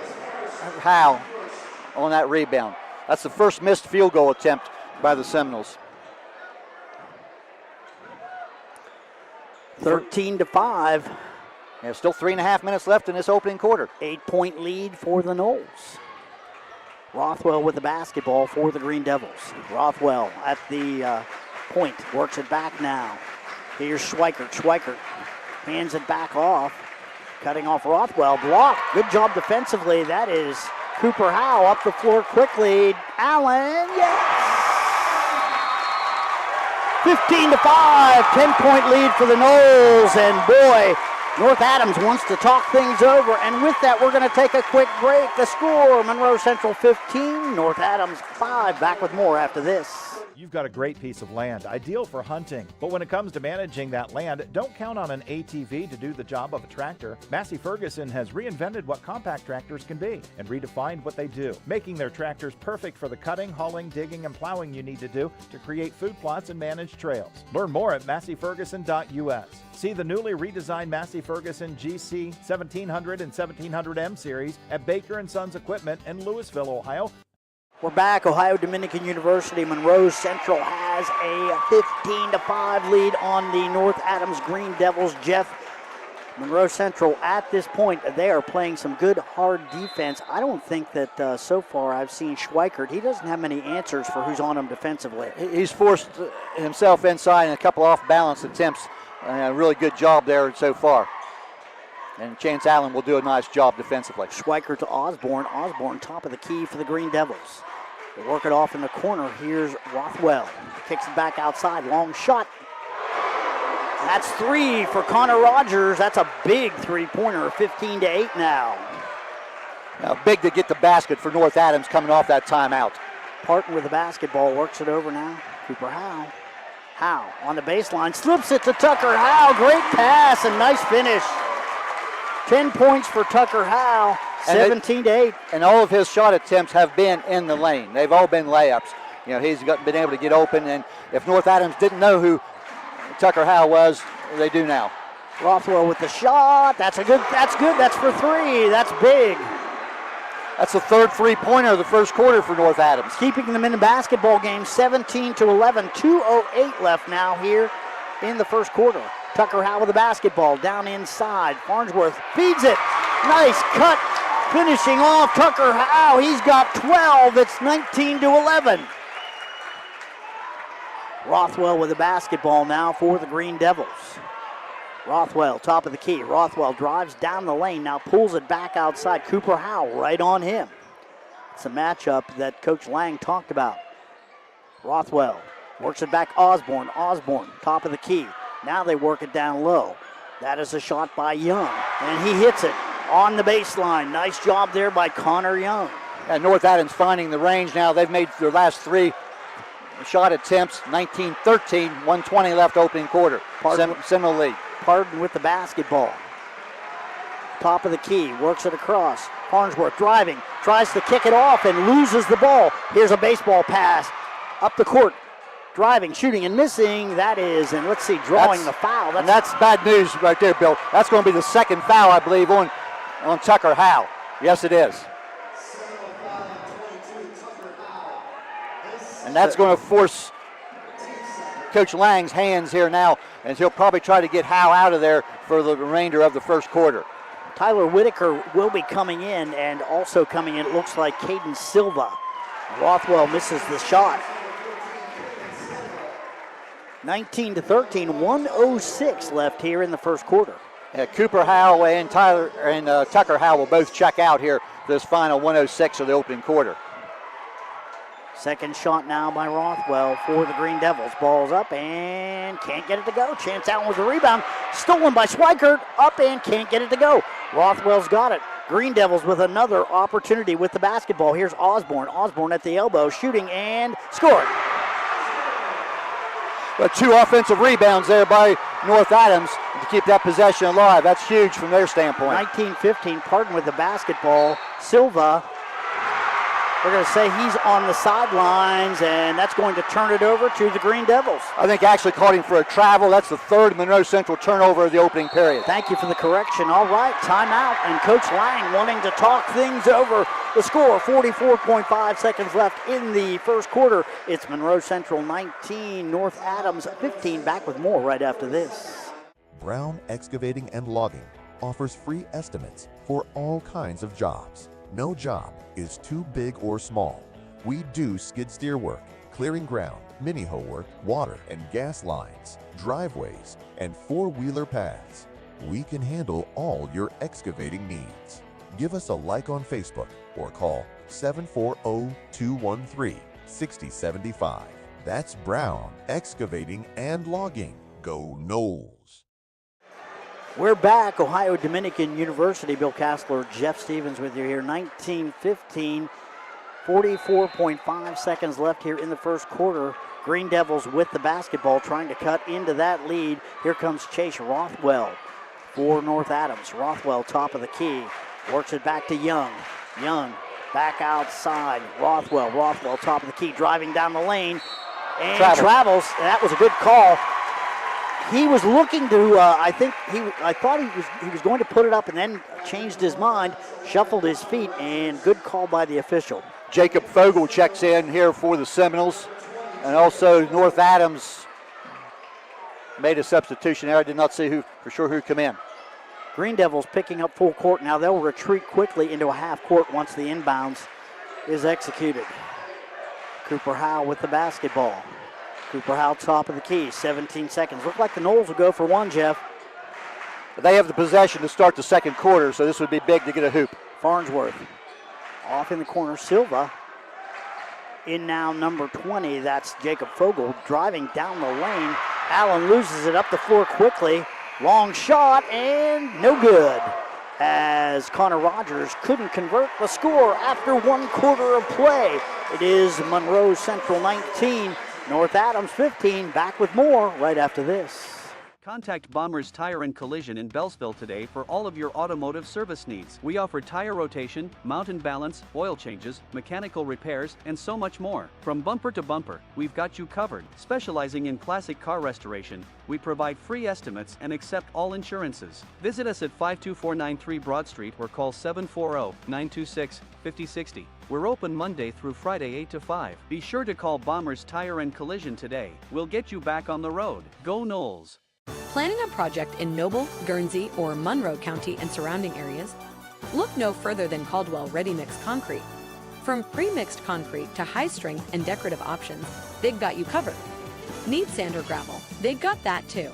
Howe on that rebound. That's the first missed field goal attempt by the Seminoles. 13-5. There's still 3.5 minutes left in this opening quarter. 8-point lead for the Noles. Rothwell with the basketball for the Green Devils. Rothwell at the point, works it back now. Here's Schweikert. Schweikert hands it back off. Cutting off Rothwell. Blocked. Good job defensively. That is Cooper Howe up the floor quickly. Allen, yes! 15-5, 10-point lead for the Noles. And boy, North Adams wants to talk things over. And with that, we're going to take a quick break. The score, Monroe Central 15, North Adams 5. Back with more after this. You've got a great piece of land, ideal for hunting. But when it comes to managing that land, don't count on an ATV to do the job of a tractor. Massey Ferguson has reinvented what compact tractors can be and redefined what they do, making their tractors perfect for the cutting, hauling, digging, and plowing you need to do to create food plots and manage trails. Learn more at masseyferguson.us. See the newly redesigned Massey Ferguson GC 1700 and 1700M series at Baker & Sons Equipment in Louisville, Ohio. We're back. Ohio Dominican University. Monroe Central has a 15-5 lead on the North Adams Green Devils. Jeff, Monroe Central at this point, they are playing some good, hard defense. I don't think that so far I've seen Schweikert. He doesn't have many answers for who's on him defensively. He's forced himself inside in a couple off-balance attempts. A really good job there so far. And Chance Allen will do a nice job defensively. Schweikert to Osborne. Osborne top of the key for the Green Devils. They work it off in the corner. Here's Rothwell. Kicks it back outside. Long shot. That's 3 for Connor Rogers. That's a big three-pointer. 15-8 now. Now big to get the basket for North Adams coming off that timeout. Parton with the basketball. Works it over now. Cooper Howe. Howe on the baseline. Slips it to Tucker Howe. Great pass and nice finish. 10 points for Tucker Howe, 17-8. And all of his shot attempts have been in the lane. They've all been layups. You know, he's been able to get open, and if North Adams didn't know who Tucker Howe was, they do now. Rothwell with the shot. That's good. That's for 3. That's big. That's the third three-pointer of the first quarter for North Adams. Keeping them in the basketball game, 17-11. 2:08 left now here in the first quarter. Tucker Howe with the basketball down inside. Farnsworth feeds it. Nice cut. Finishing off Tucker Howe. He's got 12. It's 19-11. Rothwell with the basketball now for the Green Devils. Rothwell, top of the key. Rothwell drives down the lane. Now pulls it back outside. Cooper Howe right on him. It's a matchup that Coach Lang talked about. Rothwell works it back. Osborne. Osborne, top of the key. Now they work it down low. That is a shot by Young, and he hits it on the baseline. Nice job there by Connor Young. And North Adams finding the range now. They've made their last 3 shot attempts, 19-13, 1:20 left opening quarter. Seminole lead. Parton with the basketball. Top of the key, works it across. Farnsworth driving, tries to kick it off and loses the ball. Here's a baseball pass up the court. Driving, shooting, and missing. That is, and let's see, drawing the foul. That's bad news right there, Bill. That's going to be the second foul, I believe, on Tucker Howe. Yes, it is. And that's going to force Coach Lang's hands here now, and he'll probably try to get Howe out of there for the remainder of the first quarter. Tyler Whitaker will be coming in, and also coming in, it looks like Caden Silva. Rothwell misses the shot. 19-13, 1:06 left here in the first quarter. Cooper Howe and Tucker Howe will both check out here this final 1:06 of the opening quarter. Second shot now by Rothwell for the Green Devils. Ball's up and can't get it to go. Chance Allen with the rebound. Stolen by Schweikert. Up and can't get it to go. Rothwell's got it. Green Devils with another opportunity with the basketball. Here's Osborne. Osborne at the elbow, shooting and scoring. But 2 offensive rebounds there by North Adams to keep that possession alive. That's huge from their standpoint. 19-15, Parton with the basketball. Silva We're going to say he's on the sidelines, and that's going to turn it over to the Green Devils. I think actually caught him for a travel. That's the third Monroe Central turnover of the opening period. Thank you for the correction. All right, timeout, and Coach Lang wanting to talk things over. The score, 44.5 seconds left in the first quarter. It's Monroe Central 19, North Adams 15. Back with more right after this. Brown Excavating and Logging offers free estimates for all kinds of jobs. No job is too big or small. We do skid steer work, clearing ground, mini hoe work, water and gas lines, driveways, and four-wheeler paths. We can handle all your excavating needs. Give us a like on Facebook or call 740-213-6075. That's Brown Excavating and Logging. Go Noles! We're back. Ohio Dominican University. Bill Cassler, Jeff Stevens with you here. 19-15, 44.5 seconds left here in the first quarter. Green Devils with the basketball trying to cut into that lead. Here comes Chase Rothwell for North Adams. Rothwell top of the key. Works it back to Young. Young back outside. Rothwell top of the key. Driving down the lane. And travels. That was a good call. He was looking to, I thought he was going to put it up and then changed his mind, shuffled his feet, and good call by the official. Jacob Fogel checks in here for the Seminoles, and also North Adams made a substitution there. I did not see who come in. Green Devils picking up full court now. They'll retreat quickly into a half court once the inbounds is executed. Cooper Howe with the basketball. Cooper Howe top of the key, 17 seconds. Look like the Noles will go for one, Jeff. They have the possession to start the second quarter, so this would be big to get a hoop. Farnsworth off in the corner. Silva in now, number 20. That's Jacob Fogel driving down the lane. Allen loses it up the floor quickly. Long shot and no good, as Connor Rogers couldn't convert the score after 1 quarter of play. It is Monroe Central 19, North Adams 15. Back with more right after this. Contact Bombers Tire and Collision in Bellsville today for all of your automotive service needs. We offer tire rotation, mount and balance, oil changes, mechanical repairs, and so much more. From bumper to bumper, we've got you covered. Specializing in classic car restoration, we provide free estimates and accept all insurances. Visit us at 52493 Broad Street or call 740-926-5060. We're open Monday through Friday 8 to 5. Be sure to call Bombers Tire and Collision today. We'll get you back on the road. Go Noles! Planning a project in Noble, Guernsey, or Monroe County and surrounding areas? Look no further than Caldwell Ready Mix Concrete. From pre-mixed concrete to high-strength and decorative options, they've got you covered. Need sand or gravel? They've got that too.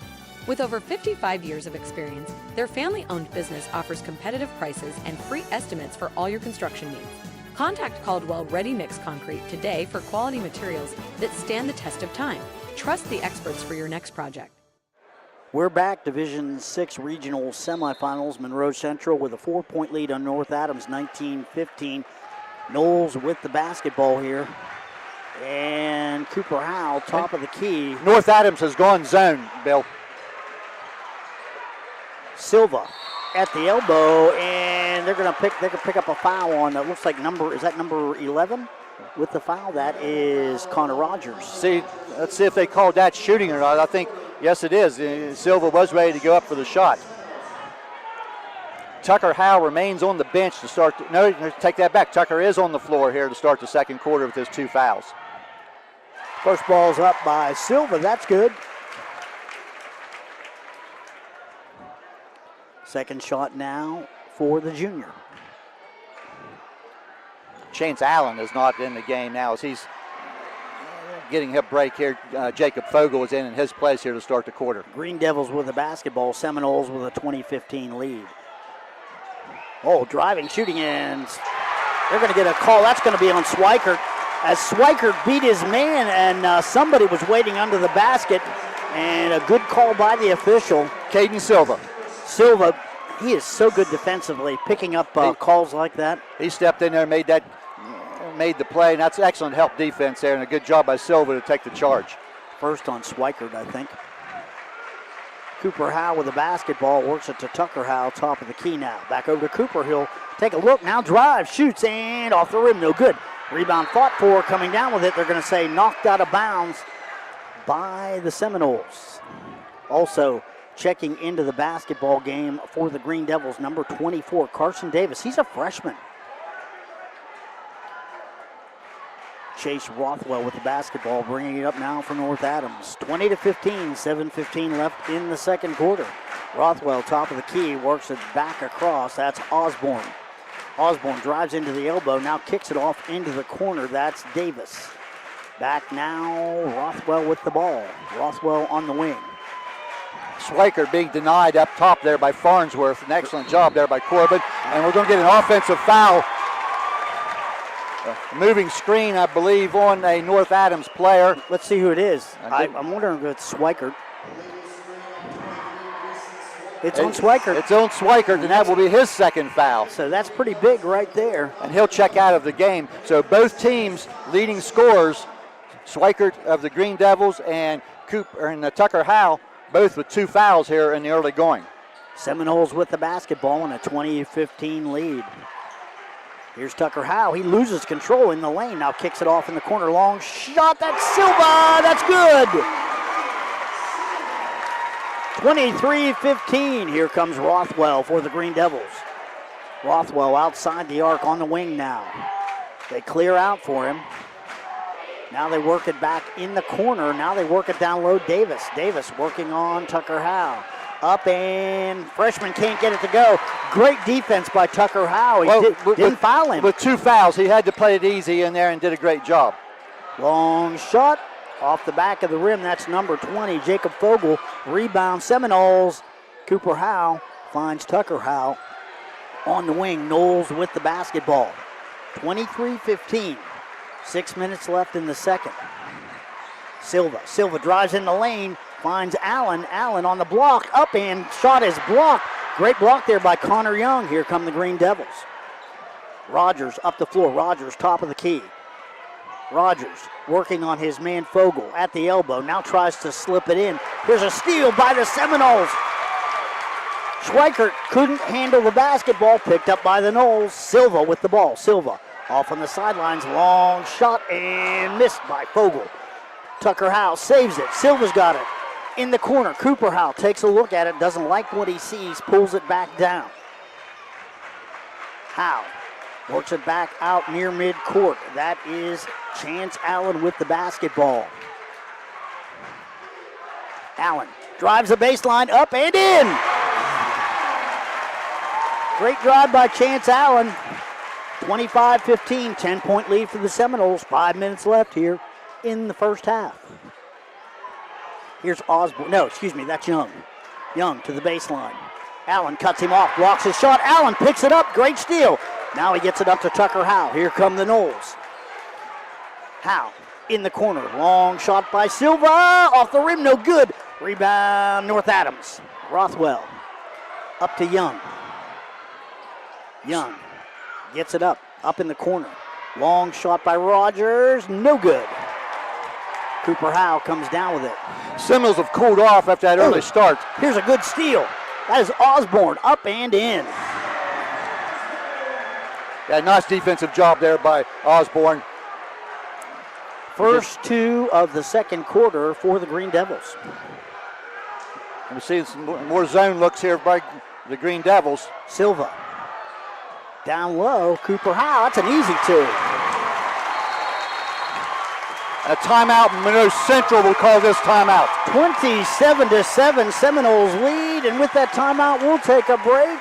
With over 55 years of experience, their family-owned business offers competitive prices and free estimates for all your construction needs. Contact Caldwell Ready Mix Concrete today for quality materials that stand the test of time. Trust the experts for your next project. We're back. Division 6 regional semifinals. Monroe Central with a 4-point lead on North Adams, 19-15. Noles with the basketball here. And Cooper Howe, top of the key. North Adams has gone zone, Bill. Silva at the elbow, and they can pick up a foul on that. Looks like number 11 with the foul. That is Connor Rogers. Let's see if they called that shooting or not. I think yes, it is. Silva was ready to go up for the shot. Tucker Howe remains on the bench to start. No, take that back. Tucker is on the floor here to start the second quarter with his 2 fouls. First ball's up by Silva. That's good. Second shot now for the junior. Chance Allen is not in the game now as he's getting a break here. Jacob Fogel is in his place here to start the quarter. Green Devils with the basketball. Seminoles with a 20-15 lead. Oh, driving, shooting, and they're going to get a call. That's going to be on Swikert, as Swikert beat his man, and somebody was waiting under the basket, and a good call by the official. Caden Silva. Silva, he is so good defensively, picking up calls like that. He stepped in there and made the play, and that's excellent help defense there, and a good job by Silva to take the charge. First on Swikert, I think. Cooper Howe with the basketball, works it to Tucker Howe, top of the key now. Back over to Cooper, he'll take a look, now drives, shoots, and off the rim, no good. Rebound fought for, coming down with it. They're going to say knocked out of bounds by the Seminoles. Also checking into the basketball game for the Green Devils, number 24, Carson Davis. He's a freshman. Chase Rothwell with the basketball, bringing it up now for North Adams. 20-15, 7:15 left in the second quarter. Rothwell, top of the key, works it back across. That's Osborne. Osborne drives into the elbow, now kicks it off into the corner. That's Davis. Back now, Rothwell with the ball. Rothwell on the wing. Schweiker being denied up top there by Farnsworth. An excellent job there by Corbin. And we're going to get an offensive foul. Moving screen, I believe, on a North Adams player. Let's see who it is. I'm wondering if it's Schweikert. It's on Schweikert. It's on Schweikert, and that will be his second foul. So that's pretty big right there. And he'll check out of the game. So both teams leading scorers, Schweikert of the Green Devils and Tucker Howe, both with 2 fouls here in the early going. Seminoles with the basketball in a 20-15 lead. Here's Tucker Howe. He loses control in the lane. Now kicks it off in the corner. Long shot. That's Silva. That's good. 23-15. Here comes Rothwell for the Green Devils. Rothwell outside the arc on the wing now. They clear out for him. Now they work it back in the corner. Now they work it down low. Davis. Davis working on Tucker Howe. Up and freshman can't get it to go. Great defense by Tucker Howe. He didn't foul him. With 2 fouls, he had to play it easy in there and did a great job. Long shot off the back of the rim. That's number 20, Jacob Fogel. Rebound Seminoles. Cooper Howe finds Tucker Howe on the wing. Knowles with the basketball. 23-15. 6 minutes left in the second. Silva drives in the lane. Finds Allen. Allen on the block. Up and shot is blocked. Great block there by Connor Young. Here come the Green Devils. Rogers up the floor. Rogers top of the key. Rogers working on his man Fogel at the elbow. Now tries to slip it in. Here's a steal by the Seminoles. Schweikert couldn't handle the basketball. Picked up by the Noles. Silva with the ball. Silva off on the sidelines. Long shot and missed by Fogel. Tucker Howe saves it. Silva's got it. In the corner, Cooper Howe takes a look at it, doesn't like what he sees, pulls it back down. Howe works it back out near midcourt. That is Chance Allen with the basketball. Allen drives the baseline up and in. Great drive by Chance Allen. 25-15, 10-point lead for the Seminoles. 5 minutes left here in the first half. Here's Osborne. No, excuse me, that's Young. Young to the baseline. Allen cuts him off, blocks his shot. Allen picks it up. Great steal. Now he gets it up to Tucker Howe. Here come the Noles. Howe in the corner. Long shot by Silva. Off the rim, no good. Rebound, North Adams. Rothwell up to Young. Young gets it up in the corner. Long shot by Rogers, no good. Cooper Howe comes down with it. Seminoles have cooled off after that early start. Here's a good steal. That is Osborne, up and in. Yeah, nice defensive job there by Osborne. First 2 of the second quarter for the Green Devils. We see some more zone looks here by the Green Devils. Silva down low. Cooper Howe, that's an easy 2. A timeout. Monroe Central will call this timeout. 27-7, Seminoles lead, and with that timeout, we'll take a break.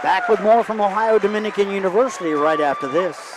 Back with more from Ohio Dominican University right after this.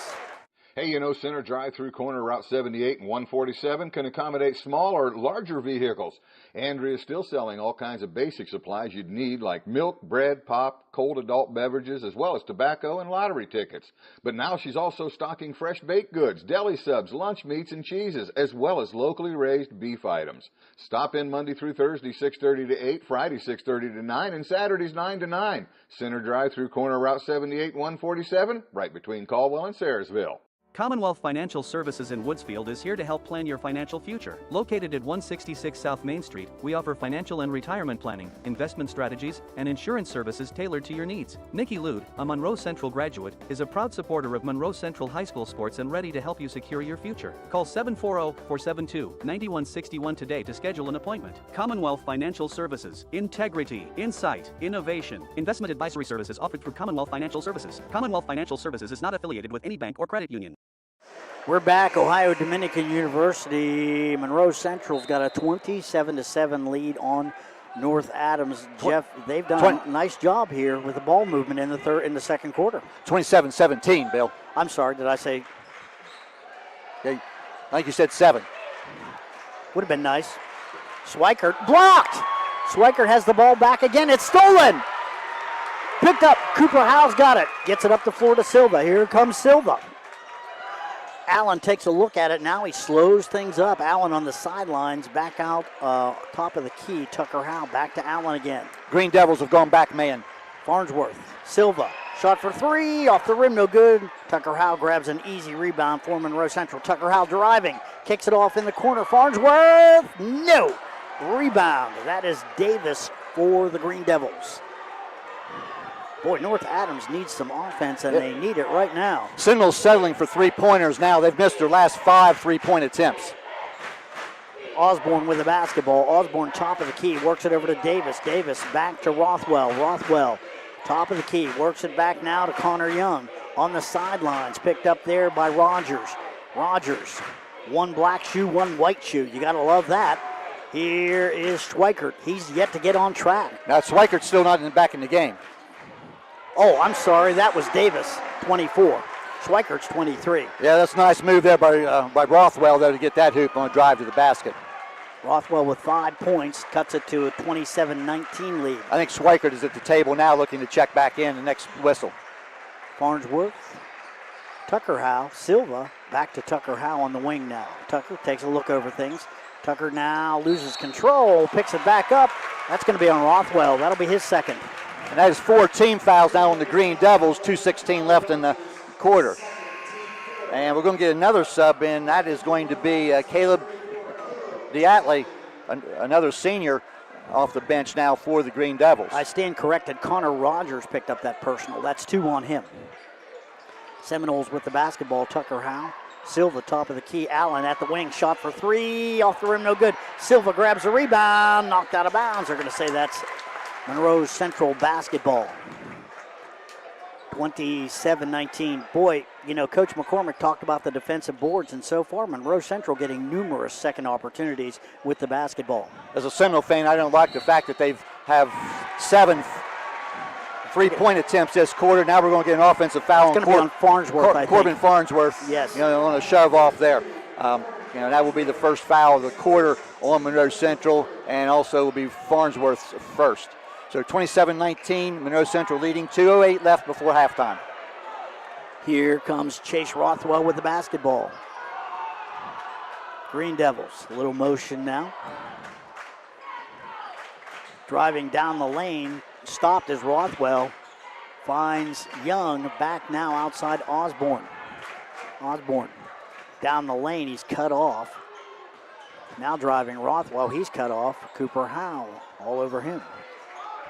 Hey, you know, Center Drive-Through Corner Route 78 and 147 can accommodate small or larger vehicles. Andrea is still selling all kinds of basic supplies you'd need, like milk, bread, pop, cold adult beverages, as well as tobacco and lottery tickets. But now she's also stocking fresh baked goods, deli subs, lunch meats, and cheeses, as well as locally raised beef items. Stop in Monday through Thursday, 6:30 to 8, Friday, 6:30 to 9, and Saturdays, 9 to 9. Center Drive-Through Corner Route 78 and 147, right between Caldwell and Sayersville. Commonwealth Financial Services in Woodsfield is here to help plan your financial future. Located at 166 South Main Street, we offer financial and retirement planning, investment strategies, and insurance services tailored to your needs. Nikki Lude, a Monroe Central graduate, is a proud supporter of Monroe Central High School sports and ready to help you secure your future. Call 740-472-9161 today to schedule an appointment. Commonwealth Financial Services. Integrity, insight, innovation. Investment advisory services offered through Commonwealth Financial Services. Commonwealth Financial Services is not affiliated with any bank or credit union. We're back. Ohio Dominican University. Monroe Central's got a 27-7 lead on North Adams. Jeff, they've done a nice job here with the ball movement in the second quarter. 27-17, Bill. I'm sorry, did I say? Yeah, I think you said 7. Would have been nice. Schweikert blocked. Schweikert has the ball back again. It's stolen. Picked up. Cooper Howell's got it. Gets it up the floor to Silva. Here comes Silva. Allen takes a look at it. Now he slows things up. Allen on the sidelines, back out top of the key. Tucker Howell back to Allen again. Green Devils have gone back man. Farnsworth, Silva, shot for 3, off the rim, no good. Tucker Howell grabs an easy rebound for Monroe Central. Tucker Howell driving, kicks it off in the corner. Farnsworth, no. Rebound, that is Davis for the Green Devils. Boy, North Adams needs some offense, and they need it right now. Seminoles settling for three-pointers now. They've missed their last 5 3-point attempts. Osborne with the basketball. Osborne top of the key, works it over to Davis. Davis back to Rothwell. Rothwell top of the key, works it back now to Connor Young. On the sidelines, picked up there by Rogers. Rogers, one black shoe, one white shoe. You got to love that. Here is Schweikert. He's yet to get on track. Now, Schweikert's still not back in the game. Oh, I'm sorry. That was Davis, 24. Schweikert's 23. Yeah, that's a nice move there by Rothwell there to get that hoop on a drive to the basket. Rothwell with 5 points cuts it to a 27-19 lead. I think Schweikert is at the table now looking to check back in the next whistle. Farnsworth, Tucker Howell, Silva, back to Tucker Howell on the wing now. Tucker takes a look over things. Tucker now loses control, picks it back up. That's going to be on Rothwell. That'll be his second. And that is 4 team fouls now on the Green Devils, 2:16 left in the quarter. And we're going to get another sub in. That is going to be Caleb Diatley, another senior, off the bench now for the Green Devils. I stand corrected. Connor Rogers picked up that personal. That's 2 on him. Seminoles with the basketball. Tucker Howell. Silva top of the key. Allen at the wing. Shot for 3. Off the rim, no good. Silva grabs the rebound. Knocked out of bounds. They're going to say that's Monroe Central basketball. 27-19. Boy, you know, Coach McCormick talked about the defensive boards, and so far Monroe Central getting numerous second opportunities with the basketball. As a Seminole fan, I don't like the fact that they have 7 3-point attempts this quarter. Now we're going to get an offensive foul on Farnsworth, I think. Corbin Farnsworth, yes, on a shove off there. That will be the first foul of the quarter on Monroe Central, and also will be Farnsworth's first. So 27-19, Monroe Central leading, 2:08 left before halftime. Here comes Chase Rothwell with the basketball. Green Devils, a little motion now. Driving down the lane, stopped as Rothwell finds Young, back now outside Osborne. Osborne down the lane, he's cut off. Now driving Rothwell, he's cut off. Cooper Howell all over him.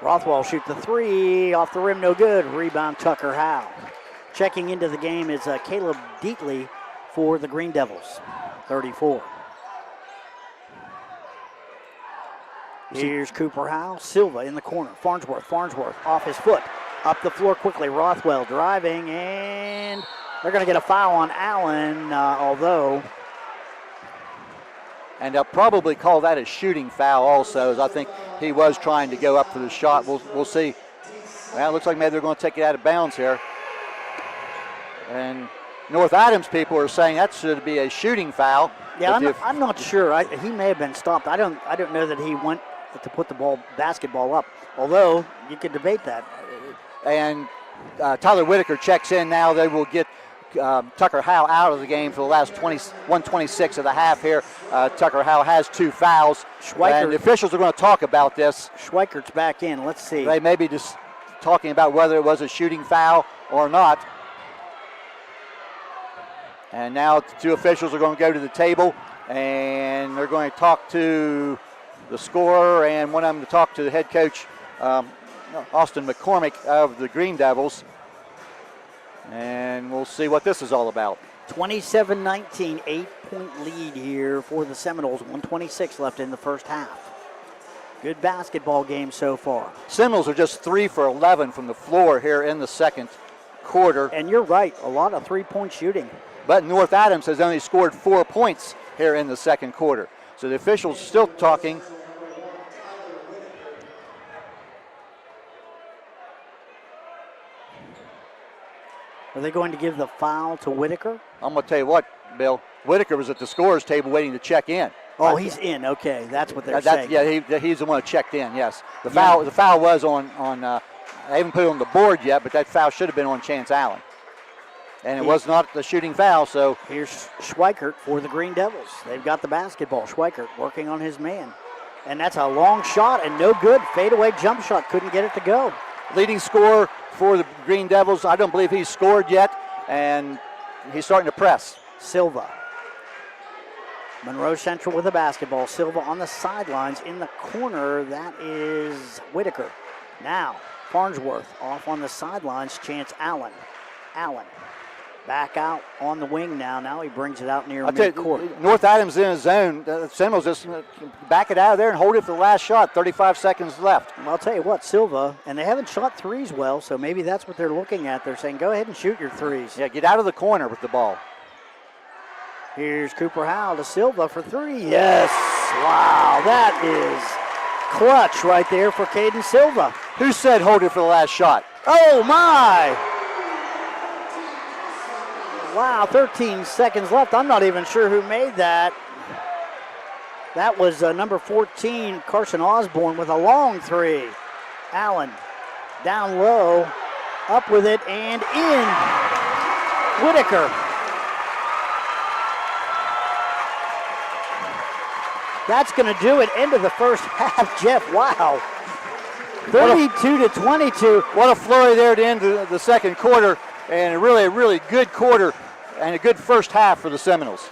Rothwell shoots the 3, off the rim, no good. Rebound, Tucker Howell. Checking into the game is Caleb Diatley for the Green Devils, 34. Here's Cooper Howell. Silva in the corner. Farnsworth off his foot. Up the floor quickly. Rothwell driving, and they're going to get a foul on Allen, although. And they'll probably call that a shooting foul also, as I think he was trying to go up for the shot. We'll see. Well, it looks like maybe they're going to take it out of bounds here. And North Adams people are saying that should be a shooting foul. Yeah, I'm not sure. He may have been stopped. I don't know that he went to put the basketball up, although you could debate that. And Tyler Whitaker checks in now. They will get Tucker Howell out of the game for the last 1:26 of the half here. Tucker Howell has 2 fouls. And the officials are going to talk about this. Schweikert's back in. Let's see. They may be just talking about whether it was a shooting foul or not. And now the two officials are going to go to the table, and they're going to talk to the scorer, and one of them to talk to the head coach, Austin McCormick of the Green Devils. And we'll see what this is all about. 27-19, 8-point lead here for the Seminoles. 1:26 left in the first half. Good basketball game so far. Seminoles are just 3 for 11 from the floor here in the second quarter. And you're right, a lot of three-point shooting. But North Adams has only scored 4 points here in the second quarter. So the officials still talking. Are they going to give the foul to Whitaker? I'm going to tell you what, Bill. Whitaker was at the scorer's table waiting to check in. Oh, he's in. Okay, that's what they're saying. Yeah, he's the one who checked in. Yes, the foul was on. I haven't put it on the board yet, but that foul should have been on Chance Allen, and it was not the shooting foul. So here's Schweikert for the Green Devils. They've got the basketball. Schweikert working on his man, and that's a long shot and no good. Fadeaway jump shot, couldn't get it to go. Leading scorer for the Green Devils. I don't believe he's scored yet, and he's starting to press. Silva. Monroe Central with the basketball. Silva on the sidelines in the corner. That is Whitaker. Now, Farnsworth off on the sidelines. Chance Allen. Allen back out on the wing now. Now he brings it out near midcourt. North Adams in his zone. Seminoles just back it out of there and hold it for the last shot. 35 seconds left. Well, I'll tell you what, Silva, and they haven't shot threes well, so maybe that's what they're looking at. They're saying, go ahead and shoot your threes. Yeah, get out of the corner with the ball. Here's Cooper Howell to Silva for three. Yes. Wow, that is clutch right there for Caden Silva. Who said hold it for the last shot? Oh, my. Wow, 13 seconds left. I'm not even sure who made that. That was number 14, Carson Osborne, with a long three. Allen down low, up with it, and in. Whitaker. That's going to do it. End of the first half, Jeff. Wow. 32-22. What a flurry there at the end of the second quarter, and a really good quarter and a good first half for the Seminoles.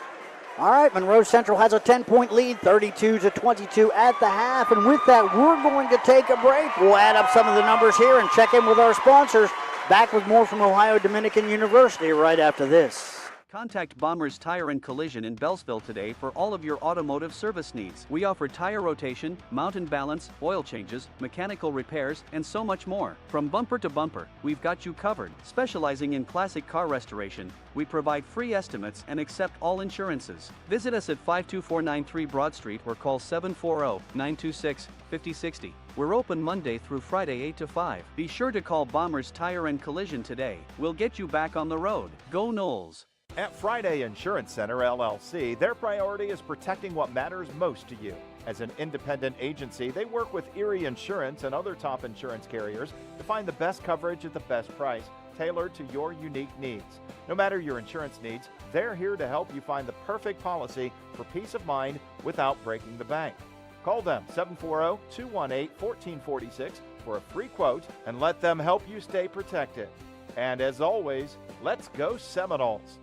All right, Monroe Central has a 10-point lead, 32-22 at the half, and with that, we're going to take a break. We'll add up some of the numbers here and check in with our sponsors. Back with more from Ohio Dominican University right after this. Contact Bombers Tire and Collision in Bellsville today for all of your automotive service needs. We offer tire rotation, mount and balance, oil changes, mechanical repairs, and so much more. From bumper to bumper, we've got you covered. Specializing in classic car restoration, we provide free estimates and accept all insurances. Visit us at 52493 Broad Street or call 740-926-5060. We're open Monday through Friday 8 to 5. Be sure to call Bombers Tire and Collision today. We'll get you back on the road. Go Noles! At Friday Insurance Center, LLC, their priority is protecting what matters most to you. As an independent agency, they work with Erie Insurance and other top insurance carriers to find the best coverage at the best price, tailored to your unique needs. No matter your insurance needs, they're here to help you find the perfect policy for peace of mind without breaking the bank. Call them 740-218-1446 for a free quote and let them help you stay protected. And as always, let's go Seminoles!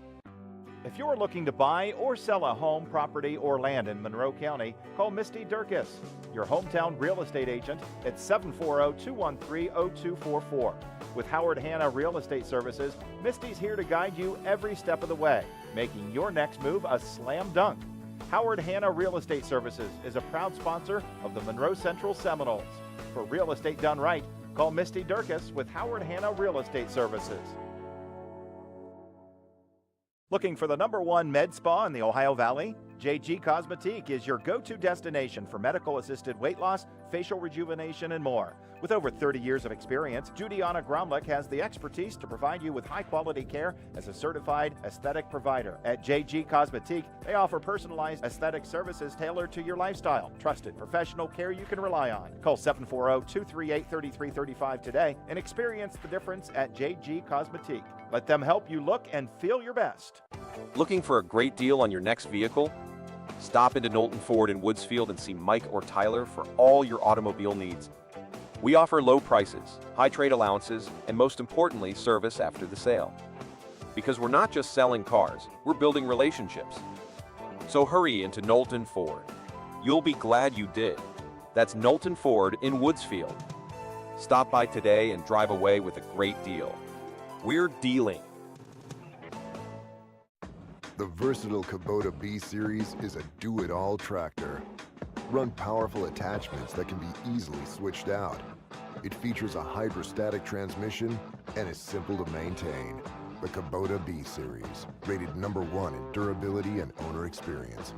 If you're looking to buy or sell a home, property, or land in Monroe County, call Misty Durkis, your hometown real estate agent, at 740-213-0244. With Howard Hanna Real Estate Services, Misty's here to guide you every step of the way, making your next move a slam dunk. Howard Hanna Real Estate Services is a proud sponsor of the Monroe Central Seminoles. For real estate done right, call Misty Durkis with Howard Hanna Real Estate Services. Looking for the #1 med spa in the Ohio Valley? JG Cosmetique is your go-to destination for medical-assisted weight loss, facial rejuvenation, and more. With over 30 years of experience, Judiana Gromlich has the expertise to provide you with high-quality care as a certified aesthetic provider. At JG Cosmetique, they offer personalized aesthetic services tailored to your lifestyle. Trusted professional care you can rely on. Call 740-238-3335 today and experience the difference at JG Cosmetique. Let them help you look and feel your best. Looking for a great deal on your next vehicle? Stop into Knowlton Ford in Woodsfield and see Mike or Tyler for all your automobile needs. We offer low prices, high trade allowances, and most importantly, service after the sale. Because we're not just selling cars, we're building relationships. So hurry into Knowlton Ford. You'll be glad you did. That's Knowlton Ford in Woodsfield. Stop by today and drive away with a great deal. We're dealing. The versatile Kubota B Series is a do-it-all tractor. Run powerful attachments that can be easily switched out. It features a hydrostatic transmission and is simple to maintain. The Kubota B Series, rated #1 in durability and owner experience.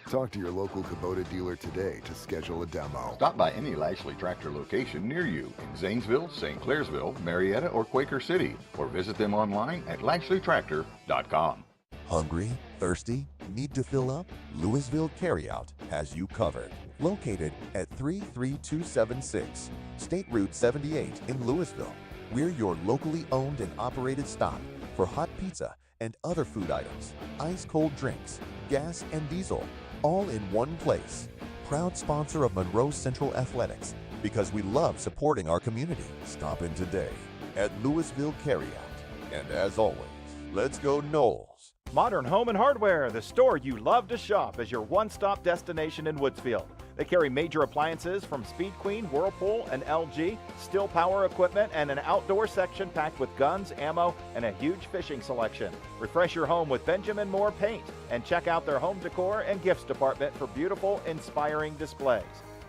Talk to your local Kubota dealer today to schedule a demo. Stop by any Lashley Tractor location near you in Zanesville, St. Clairsville, Marietta, or Quaker City, or visit them online at LashleyTractor.com. Hungry? Thirsty? Need to fill up? Louisville Carryout has you covered. Located at 33276 State Route 78 in Louisville. We're your locally owned and operated stop for hot pizza and other food items, ice-cold drinks, gas and diesel, all in one place. Proud sponsor of Monroe Central Athletics because we love supporting our community. Stop in today at Louisville Carryout. And as always, let's go Noles. Modern Home and Hardware, the store you love to shop, is your one-stop destination in Woodsfield. They carry major appliances from Speed Queen, Whirlpool, and LG, still power equipment, and an outdoor section packed with guns, ammo, and a huge fishing selection. Refresh your home with Benjamin Moore paint and check out their home decor and gifts department for beautiful, inspiring displays.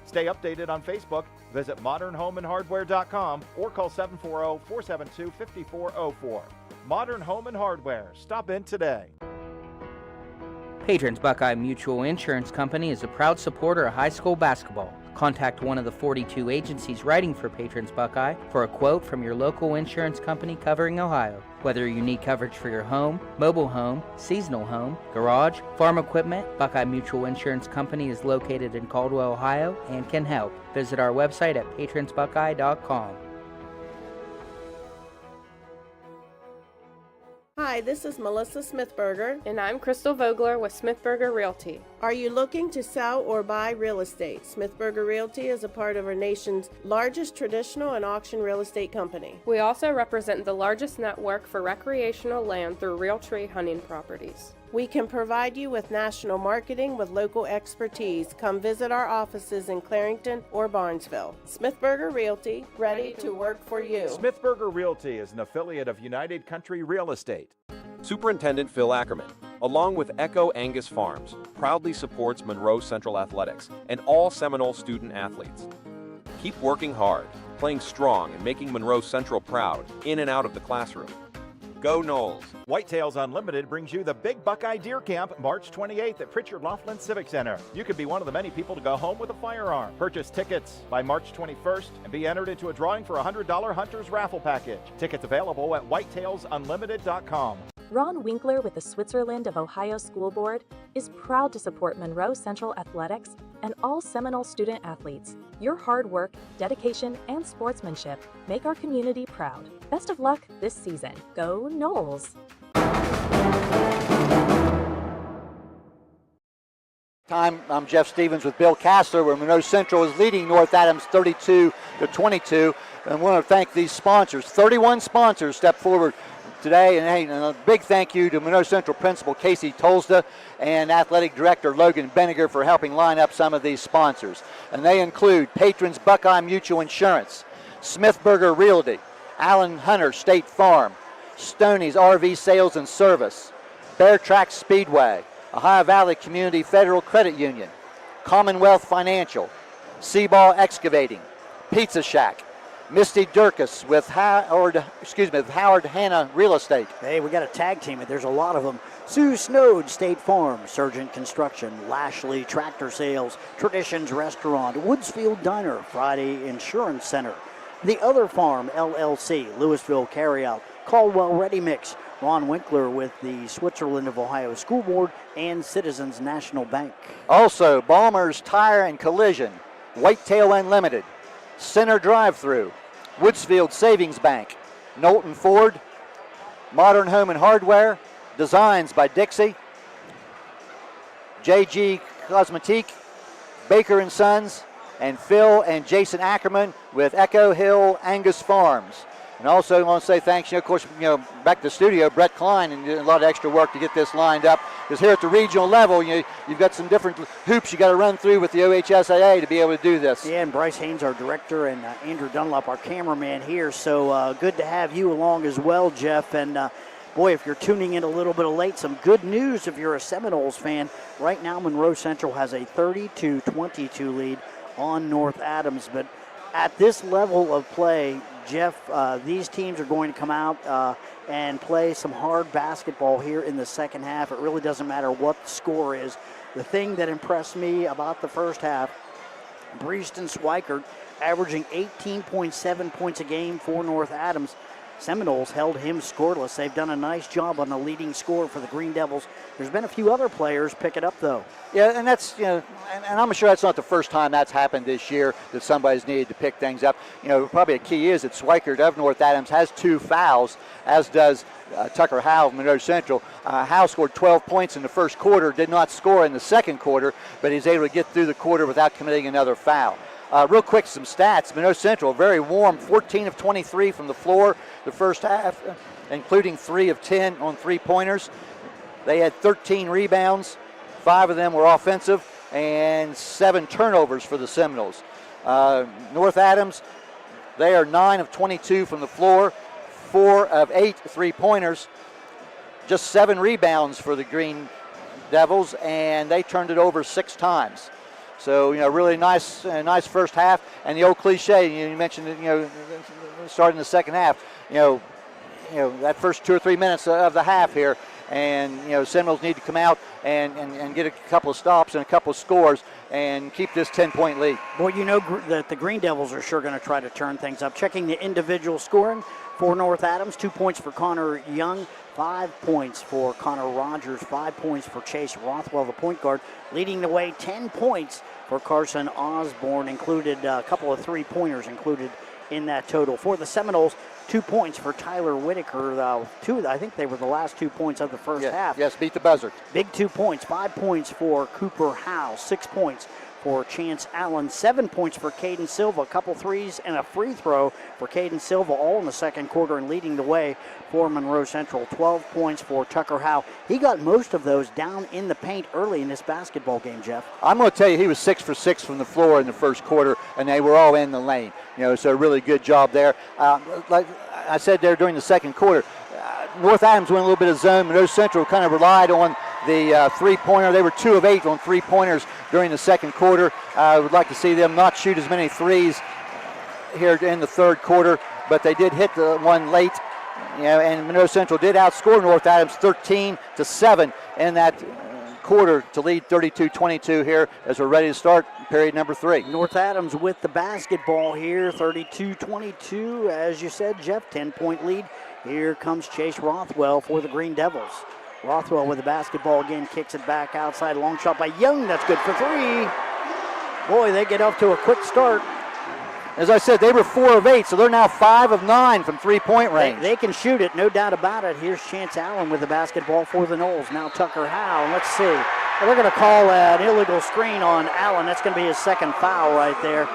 Stay updated on Facebook. Visit modernhomeandhardware.com or call 740-472-5404. Modern Home and Hardware. Stop in today. Patrons Buckeye Mutual Insurance Company is a proud supporter of high school basketball. Contact one of the 42 agencies writing for Patrons Buckeye for a quote from your local insurance company covering Ohio. Whether you need coverage for your home, mobile home, seasonal home, garage, farm equipment, Buckeye Mutual Insurance Company is located in Caldwell, Ohio, and can help. Visit our website at patronsbuckeye.com. Hi, this is Melissa Smithberger. And I'm Crystal Vogler with Smithberger Realty. Are you looking to sell or buy real estate? Smithberger Realty is a part of our nation's largest traditional and auction real estate company. We also represent the largest network for recreational land through Realtree hunting properties. We can provide you with national marketing with local expertise. Come visit our offices in Clarington or Barnesville. Smithberger Realty, ready to work for you. Smithberger Realty is an affiliate of United Country Real Estate. Superintendent Phil Ackerman, along with Echo Angus Farms, proudly supports Monroe Central Athletics and all Seminole student athletes. Keep working hard, playing strong, and making Monroe Central proud in and out of the classroom. Go Noles! Whitetails Unlimited brings you the Big Buckeye Deer Camp March 28th at Pritchard Laughlin Civic Center. You could be one of the many people to go home with a firearm. Purchase tickets by March 21st and be entered into a drawing for a $100 Hunter's Raffle Package. Tickets available at whitetailsunlimited.com. Ron Winkler with the Switzerland of Ohio School Board is proud to support Monroe Central Athletics and all Seminole student athletes. Your hard work, dedication, and sportsmanship make our community proud. Best of luck this season. Go Noles! I'm Jeff Stevens with Bill Cassler, where Monroe Central is leading North Adams 32-22. And I want to thank these sponsors. 31 sponsors step forward today, and a big thank you to Monroe Central Principal Casey Tolsda and Athletic Director Logan Benninger for helping line up some of these sponsors. And they include Patrons Buckeye Mutual Insurance, Smithberger Realty, Allen Hunter State Farm, Stoney's RV Sales and Service, Bear Track Speedway, Ohio Valley Community Federal Credit Union, Commonwealth Financial, Seaball Excavating, Pizza Shack, Misty Durkis with Howard Hanna Real Estate. Hey, we got a tag team. There's a lot of them. Sue Snowd, State Farm, Surgeon Construction, Lashley Tractor Sales, Traditions Restaurant, Woodsfield Diner, Friday Insurance Center, The Other Farm, LLC, Louisville Carryout, Caldwell Ready Mix, Ron Winkler with the Switzerland of Ohio School Board, and Citizens National Bank. Also, Balmer's Tire and Collision, Whitetail Unlimited, Center Drive-Thru, Woodsfield Savings Bank, Knowlton Ford, Modern Home and Hardware, Designs by Dixie, JG Cosmetique, Baker & Sons, and Phil and Jason Ackerman with Echo Hill Angus Farms. And also I want to say thanks, of course, back to the studio, Brett Klein, and did a lot of extra work to get this lined up. Because here at the regional level, you've got some different hoops you got to run through with the OHSAA to be able to do this. Yeah, and Bryce Haynes, our director, and Andrew Dunlop, our cameraman here. So good to have you along as well, Jeff. And boy, if you're tuning in a little bit late, some good news if you're a Seminoles fan. Right now, Monroe Central has a 32-22 lead on North Adams. But at this level of play, Jeff, these teams are going to come out and play some hard basketball here in the second half. It really doesn't matter what the score is. The thing that impressed me about the first half, Breeston Schweikert averaging 18.7 points a game for North Adams. Seminoles held him scoreless. They've done a nice job on the leading score for the Green Devils. There's been a few other players pick it up, though. Yeah, and that's, and I'm sure that's not the first time that's happened this year, that somebody's needed to pick things up. Probably a key is that Schweikert of North Adams has 2 fouls, as does Tucker Howe of Monroe Central. Howe scored 12 points in the first quarter, did not score in the second quarter, but he's able to get through the quarter without committing another foul. Real quick, some stats. Monroe Central, very warm, 14 of 23 from the floor the first half, including 3 of 10 on three-pointers. They had 13 rebounds, 5 of them were offensive, and 7 turnovers for the Seminoles. North Adams, they are 9 of 22 from the floor, 4 of 8 three-pointers, just 7 rebounds for the Green Devils, and they turned it over 6 times. So, really nice first half. And the old cliche, you mentioned it, starting the second half, that first 2 or 3 minutes of the half here. And, Seminoles need to come out and get a couple of stops and a couple of scores and keep this 10-point lead. Boy, that the Green Devils are sure going to try to turn things up. Checking the individual scoring for North Adams, 2 points for Connor Young, 5 points for Connor Rogers, 5 points for Chase Rothwell, the point guard. Leading the way, 10 points for Carson Osborne, included a couple of three-pointers included in that total. For the Seminoles, 2 points for Tyler Whitaker. I think they were the last 2 points of the first half. Yes, beat the buzzer. Big 2 points, 5 points for Cooper Howe, 6 points for Chance Allen, 7 points for Caden Silva, a couple threes and a free throw for Caden Silva, all in the second quarter, and leading the way for Monroe Central. 12 points for Tucker Howe. He got most of those down in the paint early in this basketball game, Jeff. I'm going to tell you, he was 6 for 6 from the floor in the first quarter, and they were all in the lane. So a really good job there. Like I said there during the second quarter, North Adams went a little bit of zone. Monroe Central kind of relied on the three-pointer. They were 2 of 8 on three-pointers during the second quarter. I would like to see them not shoot as many threes here in the third quarter, but they did hit the one late. And Monroe Central did outscore North Adams 13-7 in that quarter to lead 32-22 here as we're ready to start period number 3. North Adams with the basketball here, 32-22. As you said, Jeff, 10-point lead. Here comes Chase Rothwell for the Green Devils. Rothwell with the basketball again, kicks it back outside. Long shot by Young, that's good for 3. Boy, they get off to a quick start. As I said, they were 4 of 8, so they're now 5 of 9 from three-point range. They can shoot it, no doubt about it. Here's Chance Allen with the basketball for the Noles. Now Tucker Howe, let's see. Well, they're going to call an illegal screen on Allen. That's going to be his second foul right there.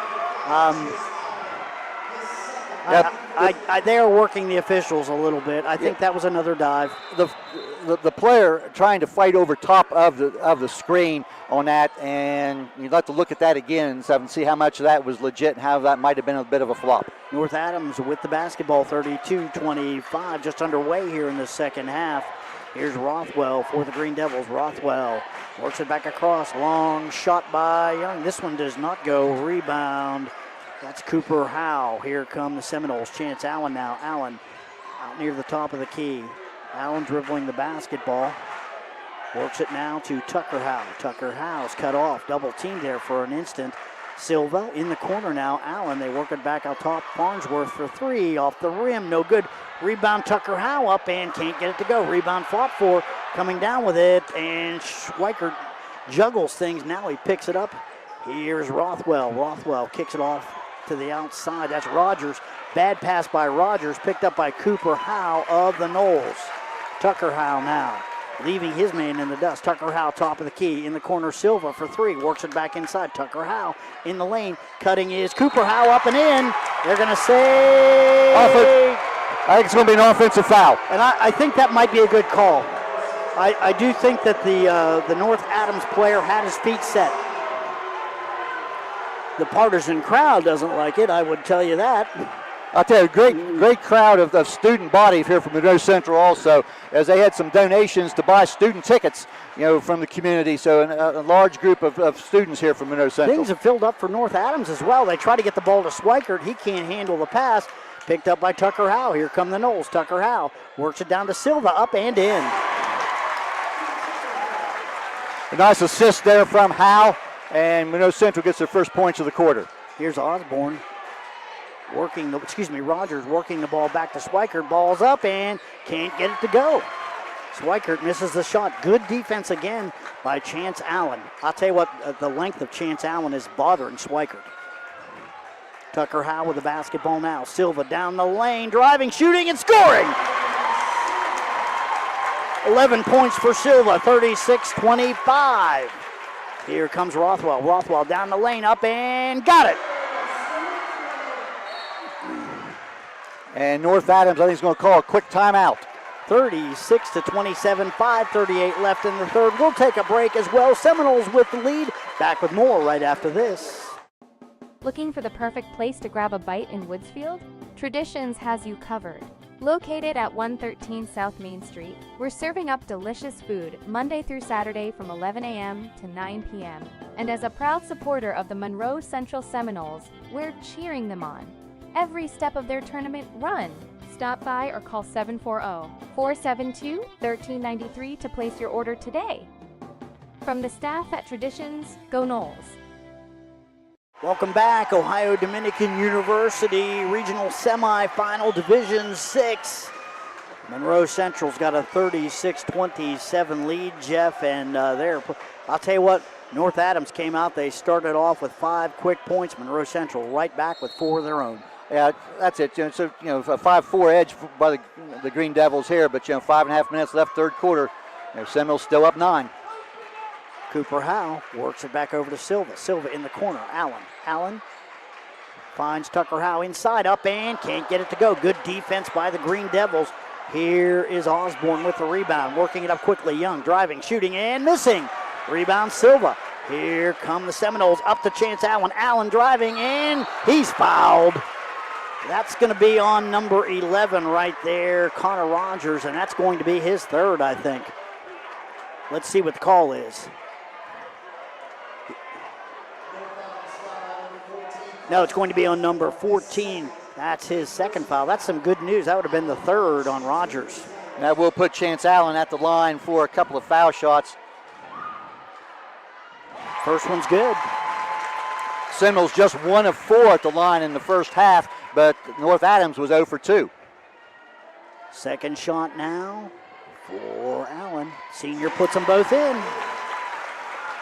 They are working the officials a little bit. I think that was another dive. The player trying to fight over top of the screen on that, and you'd like to look at that again and see how much of that was legit and how that might have been a bit of a flop. North Adams with the basketball, 32-25, just underway here in the second half. Here's Rothwell for the Green Devils. Rothwell works it back across. Long shot by Young. This one does not go. Rebound. That's Cooper Howe. Here come the Seminoles. Chance Allen now. Allen out near the top of the key. Allen dribbling the basketball. Works it now to Tucker Howe. Tucker Howe's cut off. Double teamed there for an instant. Silva in the corner now. Allen, they work it back out top. Farnsworth for 3 off the rim. No good. Rebound Tucker Howe up and can't get it to go. Rebound fought for. Coming down with it. And Schweikert juggles things. Now he picks it up. Here's Rothwell. Rothwell kicks it off to the outside. That's Rogers. Bad pass by Rogers. Picked up by Cooper Howe of the Noles. Tucker Howe now leaving his man in the dust. Tucker Howe, top of the key. In the corner, Silva for 3. Works it back inside. Tucker Howe in the lane. Cutting is Cooper Howe up and in. They're going to say I think it's going to be an offensive foul. And I think that might be a good call. I do think that the North Adams player had his feet set. The partisan crowd doesn't like it, I would tell you that. I'll tell you, great crowd of student body here from Monroe Central also, as they had some donations to buy student tickets, from the community. So a large group of students here from Monroe Central. Things have filled up for North Adams as well. They try to get the ball to Schweikert. He can't handle the pass. Picked up by Tucker Howe. Here come the Noles. Tucker Howe works it down to Silva, up and in. A nice assist there from Howe, and Monroe Central gets their first points of the quarter. Here's Osborne Rogers working the ball back to Schweikert. Ball's up and can't get it to go. Schweikert misses the shot. Good defense again by Chance Allen. I'll tell you what, the length of Chance Allen is bothering Schweikert. Tucker Howe with the basketball now. Silva down the lane, driving, shooting, and scoring! 11 points for Silva, 36-25. Here comes Rothwell. Rothwell down the lane, up and got it! And North Adams, I think, is going to call a quick timeout. 36-27, 5:38 left in the third. We'll take a break as well. Seminoles with the lead. Back with more right after this. Looking for the perfect place to grab a bite in Woodsfield? Traditions has you covered. Located at 113 South Main Street, we're serving up delicious food Monday through Saturday from 11 a.m. to 9 p.m. And as a proud supporter of the Monroe Central Seminoles, we're cheering them on every step of their tournament run. Stop by or call 740-472-1393 to place your order today. From the staff at Traditions, go Noles. Welcome back, Ohio Dominican University Regional Semifinal Division 6. Monroe Central's got a 36-27 lead, Jeff, and I'll tell you what, North Adams came out, they started off with 5 quick points. Monroe Central right back with 4 of their own. Yeah, that's it. So, a 5-4 edge by the Green Devils here, but, 5.5 minutes left, third quarter. Seminoles still up 9. Cooper Howe works it back over to Silva. Silva in the corner. Allen finds Tucker Howe inside, up and can't get it to go. Good defense by the Green Devils. Here is Osborne with the rebound, working it up quickly. Young driving, shooting, and missing. Rebound Silva. Here come the Seminoles up to Chance Allen. Allen driving, and he's fouled. That's going to be on number 11 right there, Connor Rogers, and that's going to be his third, I think. Let's see what the call is. No, it's going to be on number 14. That's his second foul. That's some good news. That would have been the third on Rogers. And that will put Chance Allen at the line for a couple of foul shots. First one's good. Seminoles just 1 of 4 at the line in the first half, but North Adams was 0 for 2. Second shot now for Allen. Senior puts them both in.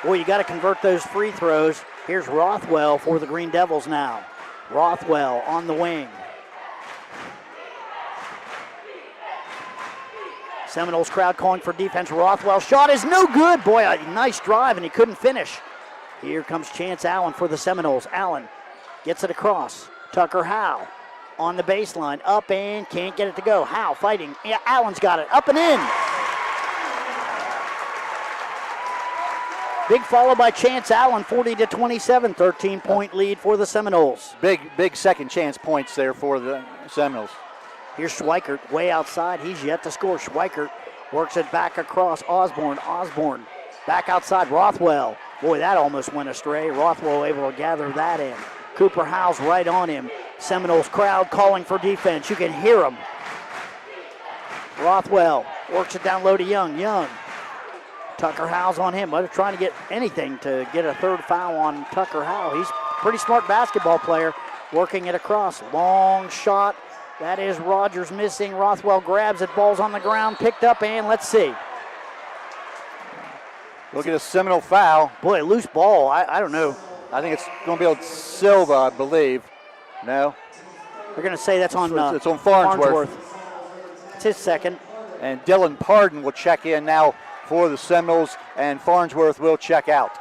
Boy, you got to convert those free throws. Here's Rothwell for the Green Devils now. Rothwell on the wing. Seminoles crowd calling for defense. Rothwell shot is no good. Boy, a nice drive, and he couldn't finish. Here comes Chance Allen for the Seminoles. Allen gets it across. Tucker Howe on the baseline. Up and can't get it to go. Howe fighting. Yeah, Allen's got it. Up and in. Big follow by Chance Allen, 40-27, 13-point lead for the Seminoles. Big second chance points there for the Seminoles. Here's Schweikert way outside. He's yet to score. Schweikert works it back across Osborne. Osborne back outside. Rothwell. Boy, that almost went astray. Rothwell able to gather that in. Cooper Howe's right on him. Seminoles crowd calling for defense. You can hear them. Rothwell works it down low to Young. Young. Tucker Howe's on him. They're trying to get anything to get a third foul on Tucker Howe. He's a pretty smart basketball player, working it across. Long shot. That is Rogers missing. Rothwell grabs it. Ball's on the ground, picked up, and let's see. Look at a Seminole foul. Boy, loose ball. I don't know. I think it's going to be on Silva, I believe. No? They're going to say that's on it's on Farnsworth. It's his second. And Dylan Pardon will check in now for the Seminoles, and Farnsworth will check out.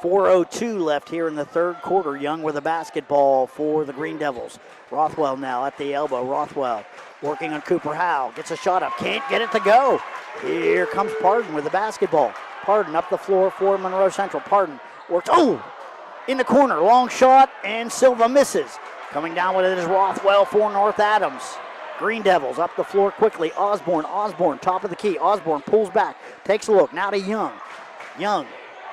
4:02 left here in the third quarter. Young with a basketball for the Green Devils. Rothwell now at the elbow. Rothwell working on Cooper Howe. Gets a shot up. Can't get it to go. Here comes Pardon with the basketball. Pardon up the floor for Monroe Central. Pardon works. Oh! In the corner. Long shot, and Silva misses. Coming down with it is Rothwell for North Adams. Green Devils up the floor quickly. Osborne, top of the key. Osborne pulls back. Takes a look. Now to Young. Young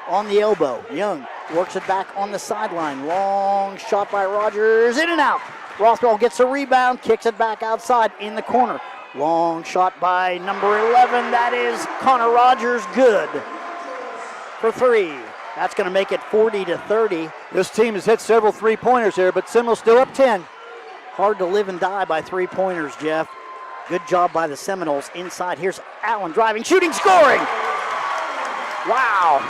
on the elbow. Young works it back on the sideline. Long shot by Rogers. In and out. Rothwell gets a rebound. Kicks it back outside in the corner. Long shot by number 11. That is Connor Rogers. Good for 3. That's going to make it 40-30. This team has hit several three-pointers here, but Seminoles still up 10. Hard to live and die by three-pointers, Jeff. Good job by the Seminoles. Inside, here's Allen driving, shooting, scoring! Wow.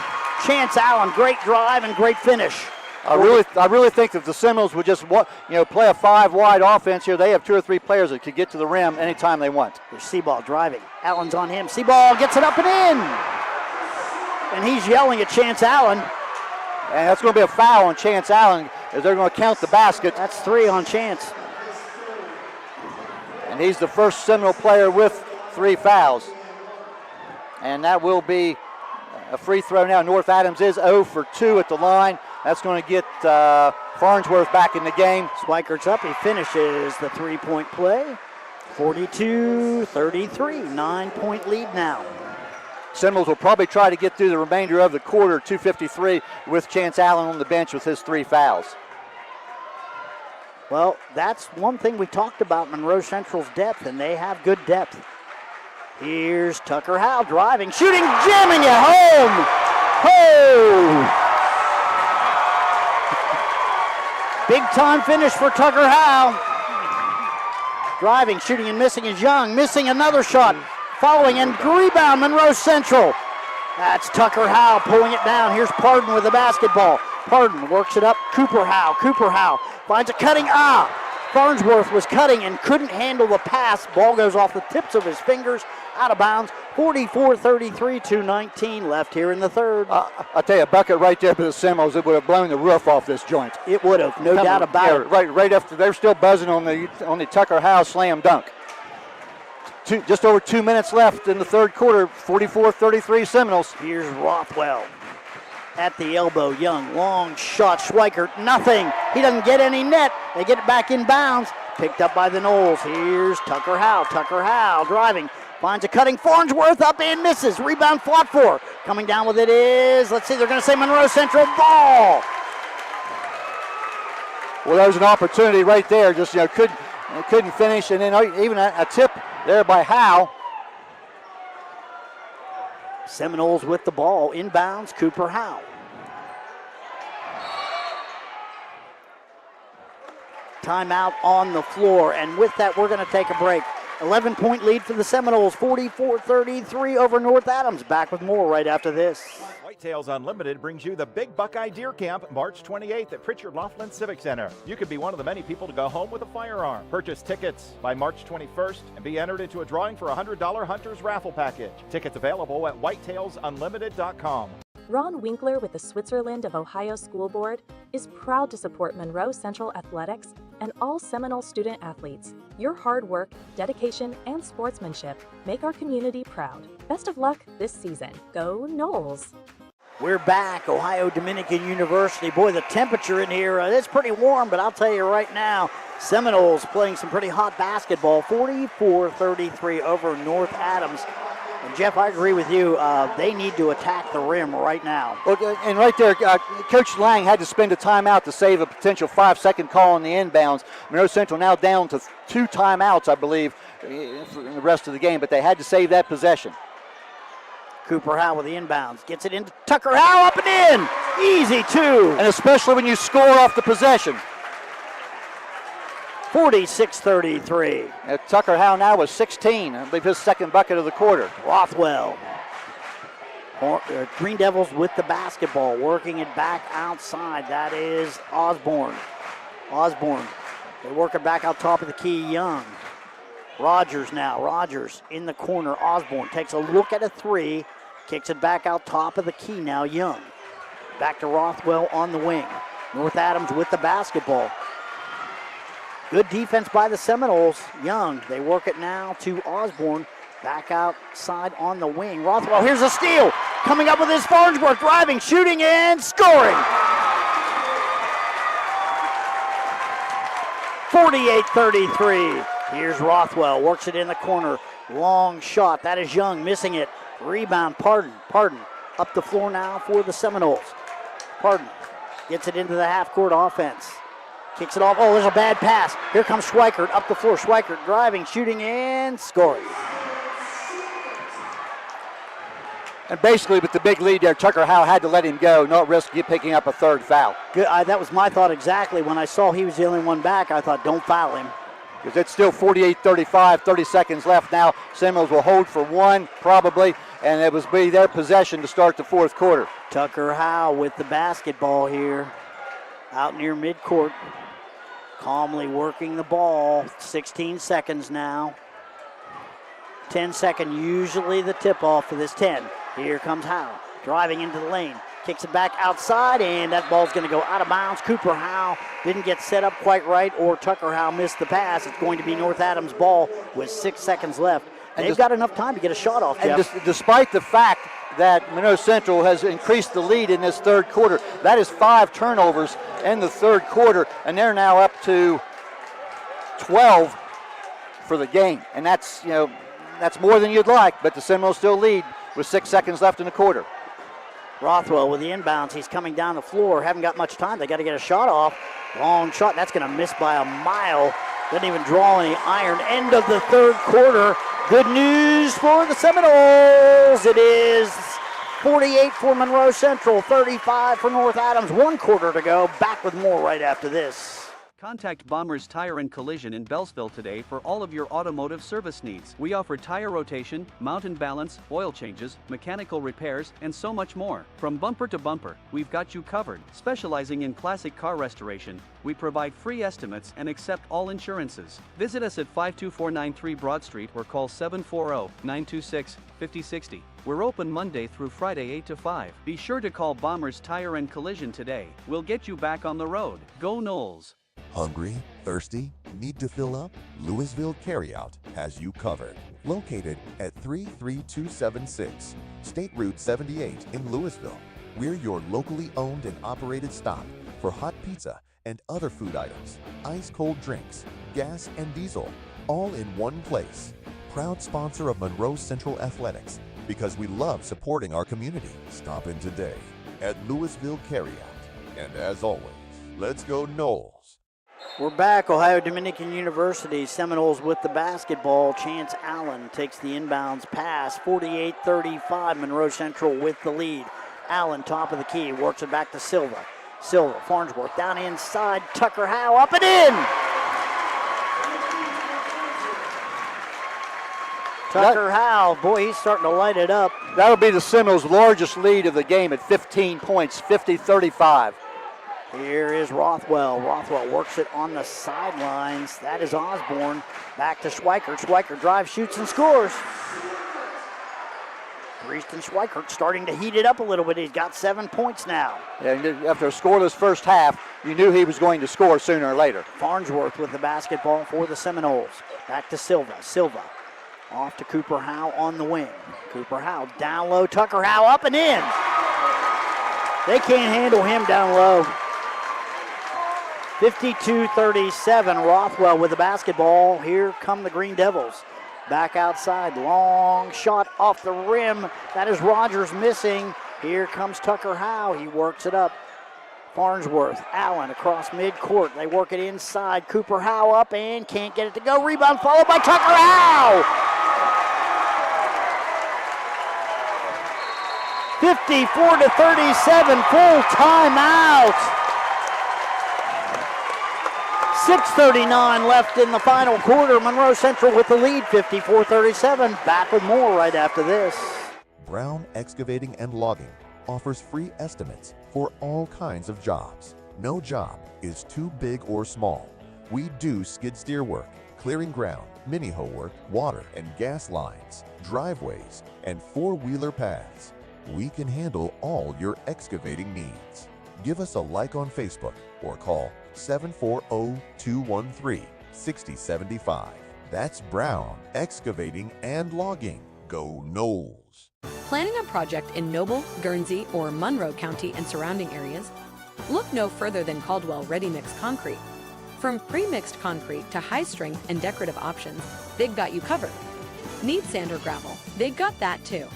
Chance Allen, great drive and great finish. I really think if the Seminoles would just play a 5-wide offense here, they have 2 or 3 players that could get to the rim anytime they want. There's Seaball driving. Allen's on him. Seaball gets it up and in. And he's yelling at Chance Allen. And that's going to be a foul on Chance Allen as they're going to count the basket. That's 3 on Chance. And he's the first Seminole player with 3 fouls. And that will be a free throw now. North Adams is 0 for 2 at the line. That's going to get Farnsworth back in the game. Swikert's up. He finishes the 3-point play. 42-33. 9-point lead now. Seminoles will probably try to get through the remainder of the quarter, 2:53, with Chance Allen on the bench with his 3 fouls. Well, that's one thing we talked about, Monroe Central's depth, and they have good depth. Here's Tucker Howe driving, shooting, jamming it home. Oh! Big time finish for Tucker Howe. Driving, shooting, and missing is Young. Missing another shot. Following and rebound, Monroe Central. That's Tucker Howe pulling it down. Here's Pardon with the basketball. Pardon works it up. Cooper Howe finds a cutting. Farnsworth was cutting and couldn't handle the pass. Ball goes off the tips of his fingers, out of bounds. 44-33, 2:19 left here in the third. I'll tell you, a bucket right there for the Seminoles, it would have blown the roof off this joint. It would have, no doubt about it. Right after, they're still buzzing on the Tucker Howe slam dunk. Just over 2 minutes left in the third quarter, 44-33 Seminoles. Here's Rothwell at the elbow. Young, long shot. Schweikert, nothing. He doesn't get any net. They get it back in bounds. Picked up by the Noles. Here's Tucker Howe. Tucker Howe driving. Finds a cutting. Farnsworth up and misses. Rebound fought for. Coming down with it is, let's see, they're going to say Monroe Central ball. Well, there was an opportunity right there. Just couldn't finish, and then even a tip there by Howe. Seminoles with the ball. Inbounds, Cooper Howe. Timeout on the floor, and with that, we're going to take a break. 11-point lead for the Seminoles, 44-33 over North Adams. Back with more right after this. Whitetails Unlimited brings you the Big Buckeye Deer Camp March 28th at Pritchard Laughlin Civic Center. You could be one of the many people to go home with a firearm. Purchase tickets by March 21st and be entered into a drawing for a $100 Hunter's Raffle Package. Tickets available at whitetailsunlimited.com. Ron Winkler with the Switzerland of Ohio School Board is proud to support Monroe Central Athletics and all Seminole student athletes. Your hard work, dedication, and sportsmanship make our community proud. Best of luck this season. Go Noles! We're back, Ohio Dominican University. Boy, the temperature in here, it's pretty warm, but I'll tell you right now, Seminoles playing some pretty hot basketball, 44-33 over North Adams. And Jeff, I agree with you. They need to attack the rim right now. And right there, Coach Lang had to spend a timeout to save a potential 5-second call on the inbounds. Monroe Central now down to 2 timeouts, I believe, in the rest of the game, but they had to save that possession. Cooper Howe with the inbounds. Gets it into Tucker Howe, up and in. Easy 2. And especially when you score off the possession. 46-33. Tucker Howe now with 16. I believe his second bucket of the quarter. Rothwell. Green Devils with the basketball, working it back outside. That is Osborne. They work it back out top of the key, Young. Rogers now. Rogers in the corner. Osborne takes a look at a 3. Kicks it back out top of the key now, Young. Back to Rothwell on the wing. North Adams with the basketball. Good defense by the Seminoles. Young, they work it now to Osborne. Back outside on the wing. Rothwell, here's a steal. Coming up with his Farnsworth, driving, shooting, and scoring. 48-33. Here's Rothwell, works it in the corner. Long shot, that is Young, missing it. Rebound, Pardon. Up the floor now for the Seminoles. Pardon gets it into the half-court offense. Kicks it off. Oh, there's a bad pass. Here comes Schweikert up the floor. Schweikert driving, shooting, and scoring. And basically with the big lead there, Tucker Howe had to let him go, not risk picking up a third foul. Good. That was my thought exactly. When I saw he was the only one back, I thought, don't foul him. Because it's still 48-35, 30 seconds left now. Seminoles will hold for one, probably, and it will be their possession to start the fourth quarter. Tucker Howe with the basketball here, out near midcourt. Calmly working the ball, 16 seconds now. 10-second, usually the tip-off for this 10. Here comes Howe, driving into the lane. Kicks it back outside, and that ball's going to go out of bounds. Cooper Howe didn't get set up quite right, or Tucker Howe missed the pass. It's going to be North Adams' ball with 6 seconds left. They've got enough time to get a shot off, Jeff. And despite the fact that Monroe Central has increased the lead in this third quarter, that is 5 turnovers in the third quarter, and they're now up to 12 for the game. And that's, that's more than you'd like, but the Seminoles still lead with 6 seconds left in the quarter. Rothwell with the inbounds. He's coming down the floor. Haven't got much time. They got to get a shot off. Long shot. That's going to miss by a mile. Doesn't even draw any iron. End of the third quarter. Good news for the Seminoles. It is 48 for Monroe Central, 35 for North Adams. 1 quarter to go. Back with more right after this. Contact Bombers Tire and Collision in Bellsville today for all of your automotive service needs. We offer tire rotation, mount and balance, oil changes, mechanical repairs, and so much more. From bumper to bumper, we've got you covered. Specializing in classic car restoration, we provide free estimates and accept all insurances. Visit us at 52493 Broad Street or call 740-926-5060. We're open Monday through Friday 8 to 5. Be sure to call Bombers Tire and Collision today. We'll get you back on the road. Go Noles! Hungry? Thirsty? Need to fill up? Louisville Carryout has you covered. Located at 33276 State Route 78 in Louisville, we're your locally owned and operated stop for hot pizza and other food items, ice-cold drinks, gas and diesel, all in one place. Proud sponsor of Monroe Central Athletics because we love supporting our community. Stop in today at Louisville Carryout. And as always, let's go Noles! We're back. Ohio Dominican University. Seminoles with the basketball. Chance Allen takes the inbounds pass. 48-35. Monroe Central with the lead. Allen, top of the key, works it back to Silva. Silva, Farnsworth down inside. Tucker Howe up and in. Tucker Howe, boy, he's starting to light it up. That'll be the Seminoles' largest lead of the game at 15 points, 50-35. Here is Rothwell. Rothwell works it on the sidelines. That is Osborne. Back to Schweikert. Schweikert drives, shoots, and scores. Preston Schweikert starting to heat it up a little bit. He's got 7 points now. Yeah, after a scoreless first half, you knew he was going to score sooner or later. Farnsworth with the basketball for the Seminoles. Back to Silva. Silva off to Cooper Howe on the wing. Cooper Howe down low. Tucker Howe up and in. They can't handle him down low. 52-37, Rothwell with the basketball. Here come the Green Devils. Back outside, long shot off the rim. That is Rogers missing. Here comes Tucker Howe. He works it up. Farnsworth, Allen across midcourt. They work it inside. Cooper Howe up and can't get it to go. Rebound followed by Tucker Howe. 54-37, full timeout. 6:39 left in the final quarter. Monroe Central with the lead, 54-37. Back with more right after this. Brown Excavating and Logging offers free estimates for all kinds of jobs. No job is too big or small. We do skid steer work, clearing ground, mini hoe work, water and gas lines, driveways, and four-wheeler paths. We can handle all your excavating needs. Give us a like on Facebook or call 740-213-6075. That's Brown Excavating and Logging. Go Knowles! Planning a project in Noble, Guernsey, or Monroe County and surrounding areas? Look no further than Caldwell Ready Mix Concrete. From pre-mixed concrete to high-strength and decorative options, they've got you covered. Need sand or gravel? They've got that too.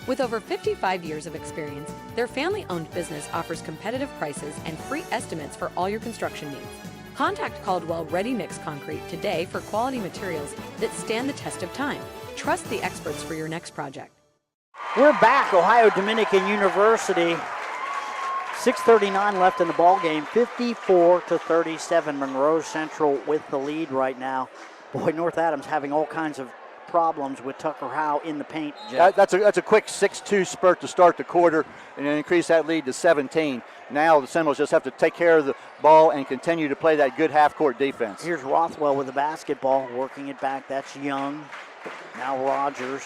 With over 55 years of experience, their family-owned business offers competitive prices and free estimates for all your construction needs. Contact Caldwell Ready Mix Concrete today for quality materials that stand the test of time. Trust the experts for your next project. We're back, Ohio Dominican University. 6:39 left in the ball game, 54-37. Monroe Central with the lead right now. Boy, North Adams having all kinds of problems with Tucker Howe in the paint, Jeff. That's a quick 6-2 spurt to start the quarter and then increase that lead to 17. Now the Seminoles just have to take care of the ball and continue to play that good half-court defense. Here's Rothwell with the basketball, working it back. That's Young. Now Rogers.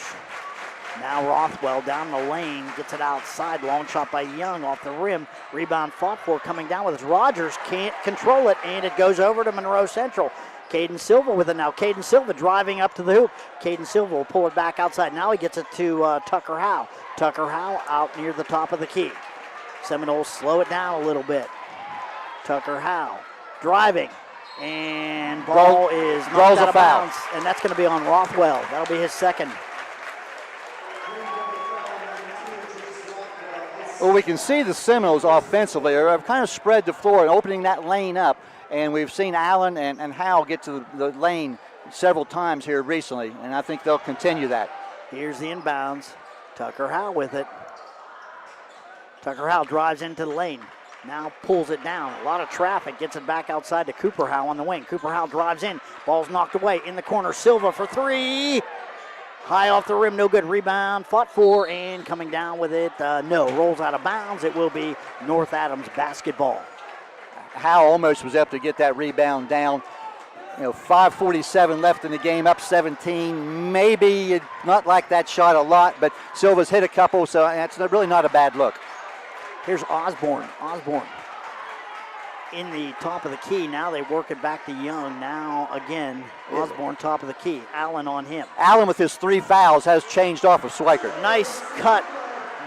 Now Rothwell down the lane, gets it outside. Long shot by Young off the rim. Rebound fought for, coming down with it. Rogers can't control it, and it goes over to Monroe Central. Caden Silva with it now. Caden Silva driving up to the hoop. Caden Silva will pull it back outside. Now he gets it to Tucker Howe. Tucker Howe out near the top of the key. Seminoles slow it down a little bit. Tucker Howe driving. And ball is knocked out of bounds. And that's going to be on Rothwell. That'll be his second. Well, we can see the Seminoles offensively have kind of spread the floor and opening that lane up. And we've seen Allen and Howe get to the lane several times here recently, and I think they'll continue that. Here's the inbounds. Tucker Howe with it. Tucker Howe drives into the lane. Now pulls it down. A lot of traffic. Gets it back outside to Cooper Howe on the wing. Cooper Howe drives in. Ball's knocked away. In the corner, Silva for three. High off the rim, no good. Rebound, fought for, and coming down with it. No, rolls out of bounds. It will be North Adams basketball. Howe almost was able to get that rebound down. 5:47 left in the game, up 17. Maybe not like that shot a lot, but Silva's hit a couple, so that's really not a bad look. Here's Osborne. Osborne in the top of the key. Now they work it back to Young. Now again, Osborne top of the key. Allen on him. Allen with his 3 fouls has changed off of Schweikert. Nice cut,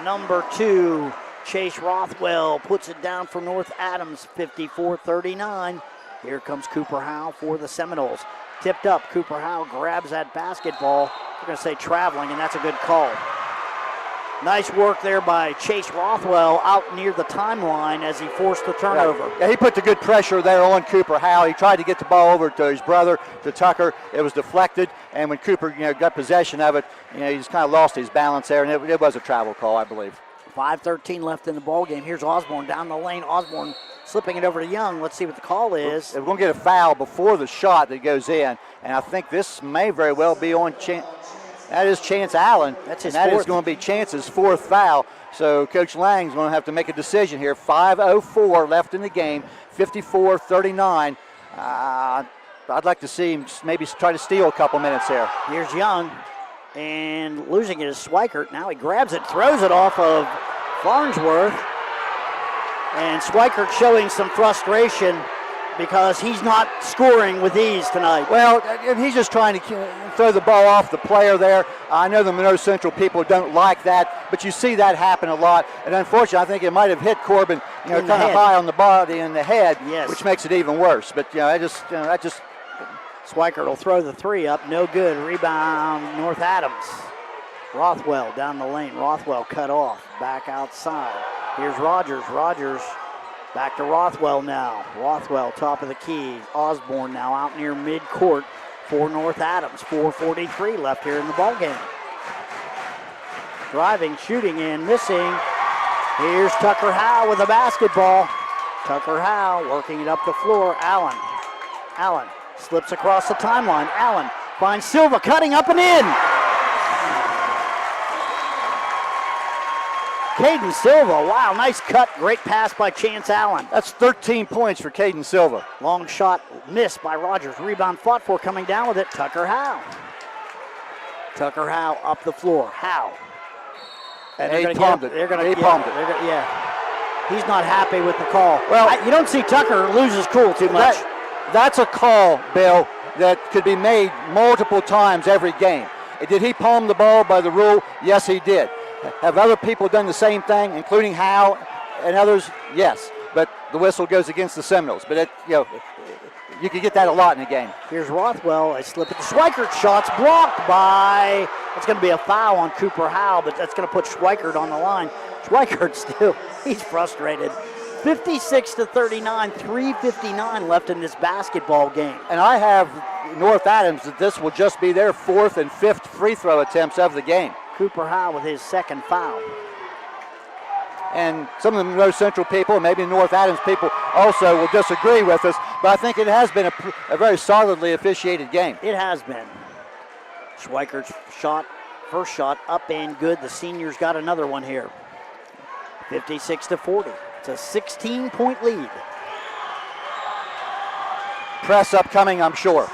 number 2. Chase Rothwell puts it down for North Adams, 54-39. Here comes Cooper Howe for the Seminoles. Tipped up, Cooper Howe grabs that basketball. We're going to say traveling, and that's a good call. Nice work there by Chase Rothwell out near the timeline as he forced the turnover. Yeah, he put the good pressure there on Cooper Howe. He tried to get the ball over to his brother, to Tucker. It was deflected, and when Cooper got possession of it, he just kind of lost his balance there, and it was a travel call, I believe. 5:13 left in the ball game. Here's Osborne down the lane. Osborne slipping it over to Young. Let's see what the call is. We're going to get a foul before the shot that goes in, and I think this may very well be on Chance. That is Chance Allen. That's his and that fourth. is going to be Chance's 4th foul. So Coach Lang's going to have to make a decision here. 5:04 left in the game, 54-39. I'd like to see him maybe try to steal a couple minutes there. Here's Young. And losing it is Schweikert. Now he grabs it, throws it off of Farnsworth. And Schweikert showing some frustration because he's not scoring with ease tonight. Well, he's just trying to throw the ball off the player there. I know the Monroe Central people don't like that, but you see that happen a lot. And unfortunately, I think it might have hit Corbin, kind of high on the body and the head, yes, which makes it even worse. But that just. Schweikert will throw the 3 up, no good. Rebound, North Adams. Rothwell down the lane. Rothwell cut off, back outside. Here's Rogers. Rogers back to Rothwell now. Rothwell top of the key. Osborne now out near midcourt for North Adams. 4:43 left here in the ballgame. Driving, shooting, and missing. Here's Tucker Howe with the basketball. Tucker Howe working it up the floor. Allen. Allen slips across the timeline. Allen finds Silva cutting up and in. Caden Silva, wow, nice cut. Great pass by Chance Allen. That's 13 points for Caden Silva. Long shot missed by Rogers. Rebound fought for, coming down with it, Tucker Howe. Tucker Howe up the floor. Howe And he palmed it. He palmed it. Yeah. He's not happy with the call. Well, you don't see Tucker lose his cool too much. That's a call, Bill, that could be made multiple times every game. Did he palm the ball by the rule? Yes, he did. Have other people done the same thing, including Howe and others? Yes. But the whistle goes against the Seminoles. But you could get that a lot in a game. Here's Rothwell. A slip at the Schweikert. Shot's blocked by. It's going to be a foul on Cooper Howe, but that's going to put Schweikert on the line. Schweikert still, he's frustrated. 56-39, 3:59 left in this basketball game. And I have North Adams that this will just be their 4th and 5th free throw attempts of the game. Cooper Howe with his second foul. And some of the Monroe Central people, and maybe the North Adams people also will disagree with us, but I think it has been a very solidly officiated game. It has been. Schweikert's shot, first shot, up and good. The seniors got another one here. 56-40. It's a 16-point lead. Press upcoming, I'm sure.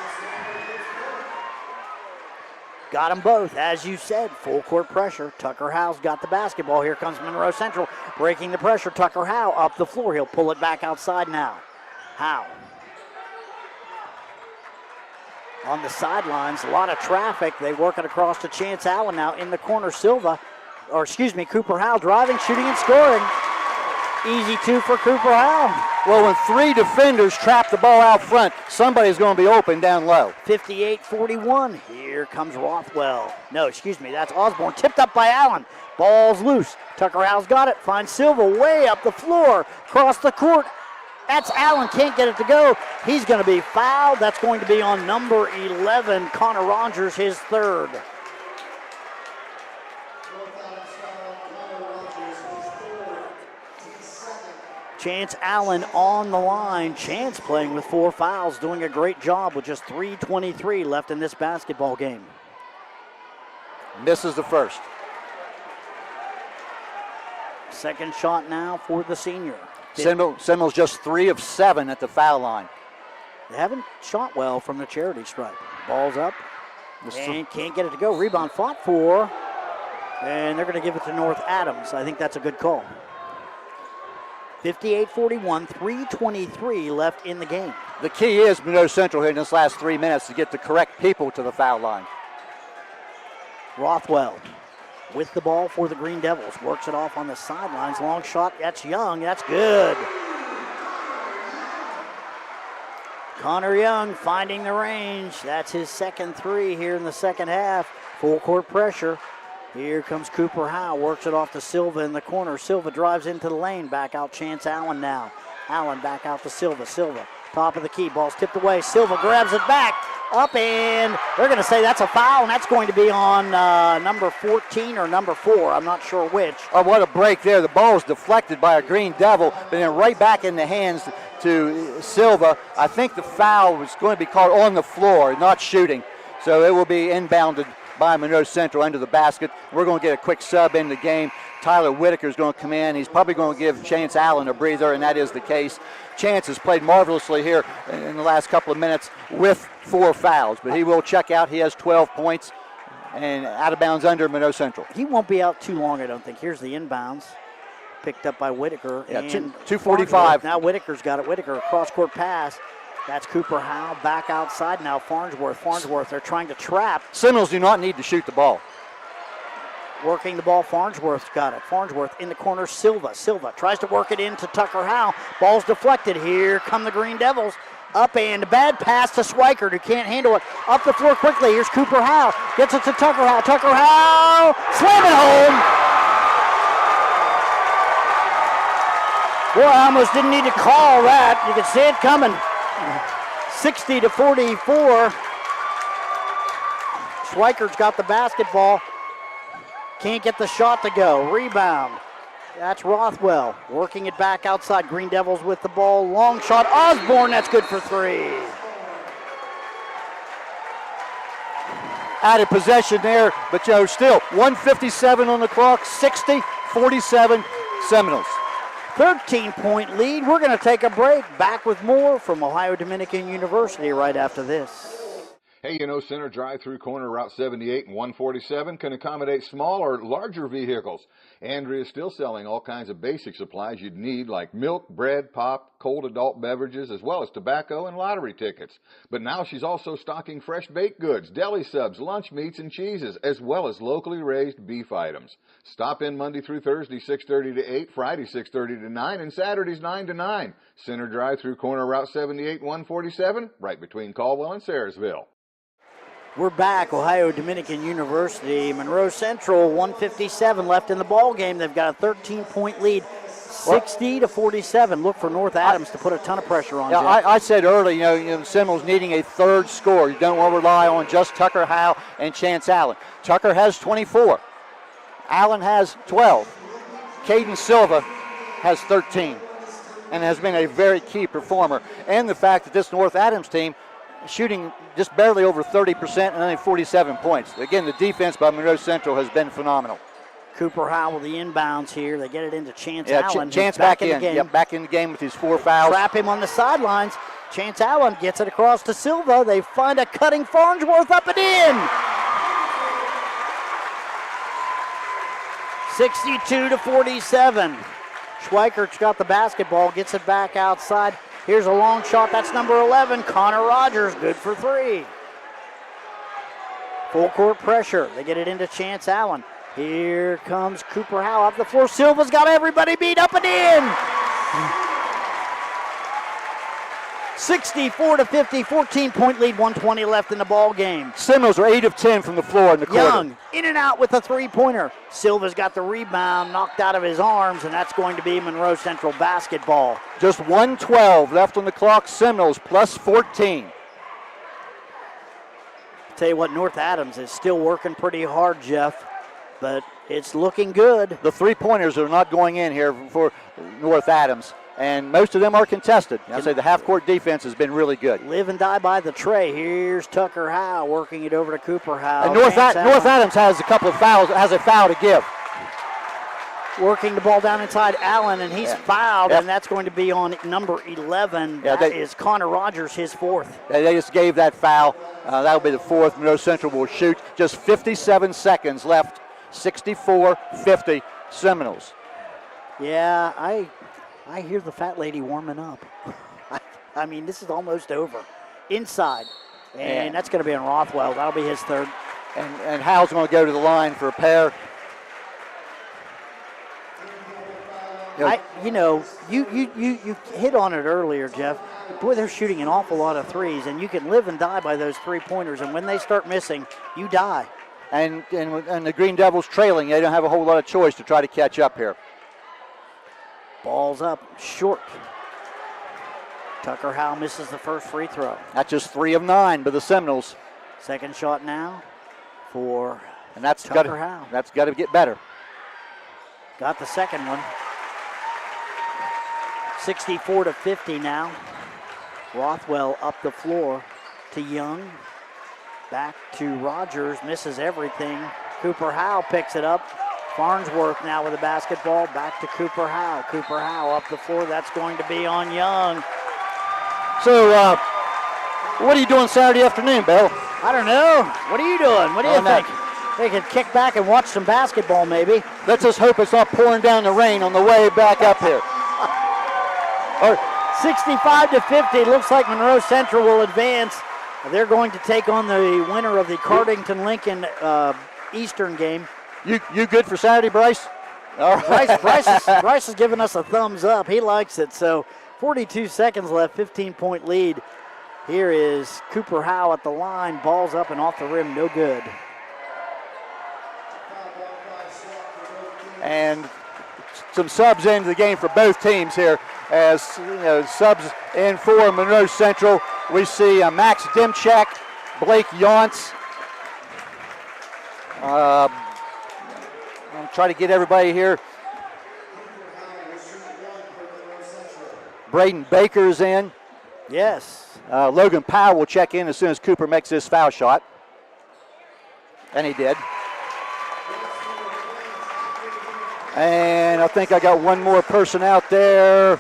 Got them both, as you said, full court pressure. Tucker Howe's got the basketball. Here comes Monroe Central, breaking the pressure. Tucker Howe up the floor. He'll pull it back outside now. Howe. On the sidelines, a lot of traffic. They work it across to Chance Allen now in the corner. Cooper Howe driving, shooting, and scoring. Easy two for Cooper Howe. Well, when 3 defenders trap the ball out front, somebody's going to be open down low. 58-41. Here comes Rothwell. That's Osborne. Tipped up by Allen. Ball's loose. Tucker Howe's got it. Finds Silva way up the floor. Across the court. That's Allen. Can't get it to go. He's going to be fouled. That's going to be on number 11, Connor Rogers, his third. Chance Allen on the line. Chance playing with 4 fouls, doing a great job with just 3:23 left in this basketball game. Misses the first. Second shot now for the senior. Seminoles just 3 of 7 at the foul line. They haven't shot well from the charity stripe. Ball's up and can't get it to go. Rebound fought for, and they're going to give it to North Adams. I think that's a good call. 58-41, 3:23 left in the game. The key is Monroe Central here in this last 3 minutes to get the correct people to the foul line. Rothwell with the ball for the Green Devils. Works it off on the sidelines. Long shot. That's Young. That's good. Connor Young finding the range. That's his second 3 here in the second half. Full court pressure. Here comes Cooper Howe, works it off to Silva in the corner. Silva drives into the lane, back out Chance Allen now. Allen back out to Silva. Silva, top of the key, ball's tipped away. Silva grabs it back, up, and they're going to say that's a foul, and that's going to be on number 14 or number 4. I'm not sure which. Oh, what a break there. The ball is deflected by a Green Devil, but then right back in the hands to Silva. I think the foul was going to be called on the floor, not shooting. So it will be inbounded by Monroe Central under the basket. We're going to get a quick sub in the game. Tyler Whitaker is going to come in. He's probably going to give Chance Allen a breather, and that is the case. Chance has played marvelously here in the last couple of minutes with 4 fouls, but he will check out. He has 12 points and out of bounds under Monroe Central. He won't be out too long, I don't think. Here's the inbounds. Picked up by Whitaker. Yeah, and 2:45. Now Whitaker's got it. Whitaker, cross-court pass. That's Cooper Howe back outside now. Farnsworth, they're trying to trap. Seminoles do not need to shoot the ball. Working the ball, Farnsworth's got it. Farnsworth in the corner, Silva tries to work it into Tucker Howe. Ball's deflected. Here come the Green Devils. Up and bad pass to Schweikert, who can't handle it. Up the floor quickly. Here's Cooper Howe. Gets it to Tucker Howe. Tucker Howe, slam it home. Boy, I almost didn't need to call that. You can see it coming. 60-44. Schweikert's got the basketball. Can't get the shot to go. Rebound. That's Rothwell working it back outside. Green Devils with the ball. Long shot. Osborne, that's good for 3. Out of possession there, but still 1:57 on the clock. 60-47 Seminoles. 13-point lead. We're going to take a break. Back with more from Ohio Dominican University right after this. Hey, you know, Center drive-through corner Route 78 and 147 can accommodate small or larger vehicles. Andrea is still selling all kinds of basic supplies you'd need like milk, bread, pop, cold adult beverages, as well as tobacco and lottery tickets. But now she's also stocking fresh baked goods, deli subs, lunch meats, and cheeses, as well as locally raised beef items. Stop in Monday through Thursday, 6:30 to 8, Friday, 6:30 to 9, and Saturdays, 9 to 9. Center drive-through corner Route 78 and 147, right between Caldwell and Sayersville. We're back. Ohio Dominican University. Monroe Central, 1:57 left in the ball game. They've got a 13-point lead, 60-47. Look for North Adams to put a ton of pressure on. Yeah, I said earlier, you know, Seminoles needing a third score. You don't want to rely on just Tucker Howe and Chance Allen. Tucker has 24. Allen has 12. Caden Silva has 13 and has been a very key performer. And the fact that this North Adams team shooting just barely over 30% and only 47 points. Again, the defense by Monroe Central has been phenomenal. Cooper Howell with the inbounds here. They get it into Chance Yeah, Allen. Chance back in. the game. Yep, back in the game with his 4 fouls. Trap him on the sidelines. Chance Allen gets it across to Silva. They find a cutting Farnsworth up and in. 62-47. Schweikert's got the basketball, gets it back outside. Here's a long shot. That's number 11, Connor Rogers, good for 3. Full court pressure. They get it into Chance Allen. Here comes Cooper Howe up the floor. Silva's got everybody beat up and in. 64-50, 14-point lead, 1:20 left in the ball game. Seminoles are 8 of 10 from the floor in the quarter. Young in and out with a three-pointer. Silva's got the rebound knocked out of his arms, and that's going to be Monroe Central basketball. Just 1:12 left on the clock. Seminoles plus 14. Tell you what, North Adams is still working pretty hard, Jeff, but it's looking good. The three-pointers are not going in here for North Adams, and most of them are contested. I say the half-court defense has been really good. Live and die by the tray. Here's Tucker Howe working it over to Cooper Howe. And North Adams has a couple of fouls, has a foul to give. Working the ball down inside Allen, and he's fouled, and that's going to be on number 11. That is Connor Rogers, his 4th. They just gave that foul. That'll be the 4th. Monroe Central will shoot. Just 57 seconds left. 64-50 Seminoles. Yeah, I hear the fat lady warming up. I mean, this is almost over. Inside, and that's going to be on Rothwell. That'll be his 3rd. And Howe's going to go to the line for a pair. You hit on it earlier, Jeff. Boy, they're shooting an awful lot of threes, and you can live and die by those three-pointers, and when they start missing, you die. And the Green Devils trailing. They don't have a whole lot of choice to try to catch up here. Ball's up short. Tucker Howe misses the first free throw. That's just 3 of 9 by the Seminoles. Second shot now for Tucker Howe. That's got to get better. Got the second one. 64-50 now. Rothwell up the floor to Young. Back to Rogers, misses everything. Cooper Howe picks it up. Farnsworth now with the basketball. Back to Cooper Howe. Cooper Howe up the floor. That's going to be on Young. So, what are you doing Saturday afternoon, Bill? I don't know. What are you doing? What do you think? They could kick back and watch some basketball, maybe. Let's just hope it's not pouring down the rain on the way back up here. 65-50. Looks like Monroe Central will advance. They're going to take on the winner of the Cardington-Lincoln Eastern game. You good for Saturday, Bryce? All right. Bryce is giving us a thumbs up. He likes it. So 42 seconds left, 15-point lead. Here is Cooper Howe at the line. Ball's up and off the rim, no good. And some subs into the game for both teams here. As subs in for Monroe Central, we see Max Dimchak, Blake Yonts. I'm trying to get everybody here. Braden Baker's in. Yes. Logan Powell will check in as soon as Cooper makes his foul shot. And he did. And I think I got one more person out there.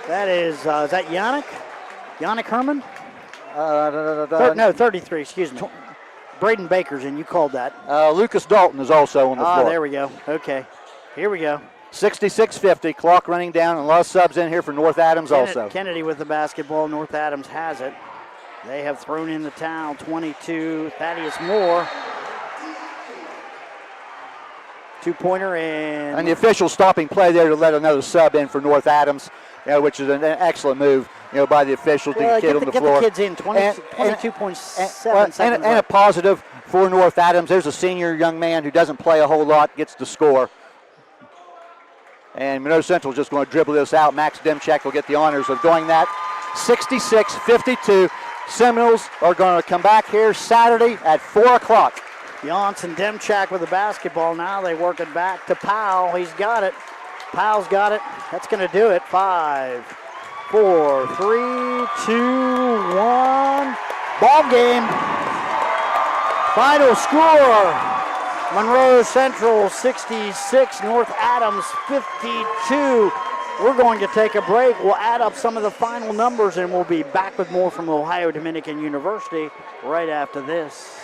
That is that Yannick? Yannick Herman? No, 33, excuse me. Braden Baker's in, you called that. Lucas Dalton is also on the floor. There we go. Okay, here we go. 66-50, clock running down, and a lot of subs in here for North Adams also. Kennedy with the basketball. North Adams has it. They have thrown in the towel. 22, Thaddeus Moore. Two-pointer and the official stopping play there to let another sub in for North Adams, which is an excellent move, by the official to get on the floor. Get the kids in, 22.7 seconds. And a positive for North Adams. There's a senior young man who doesn't play a whole lot, gets the score. And Monroe Central just going to dribble this out. Max Demchek will get the honors of doing that. 66-52. Seminoles are going to come back here Saturday at 4 o'clock. Janssen Demchak with the basketball now. They work it back to Powell. He's got it. Powell's got it. That's going to do it. 5, 4, 3, 2, 1. Ball game. Final score. Monroe Central 66, North Adams 52. We're going to take a break. We'll add up some of the final numbers and we'll be back with more from Ohio Dominican University right after this.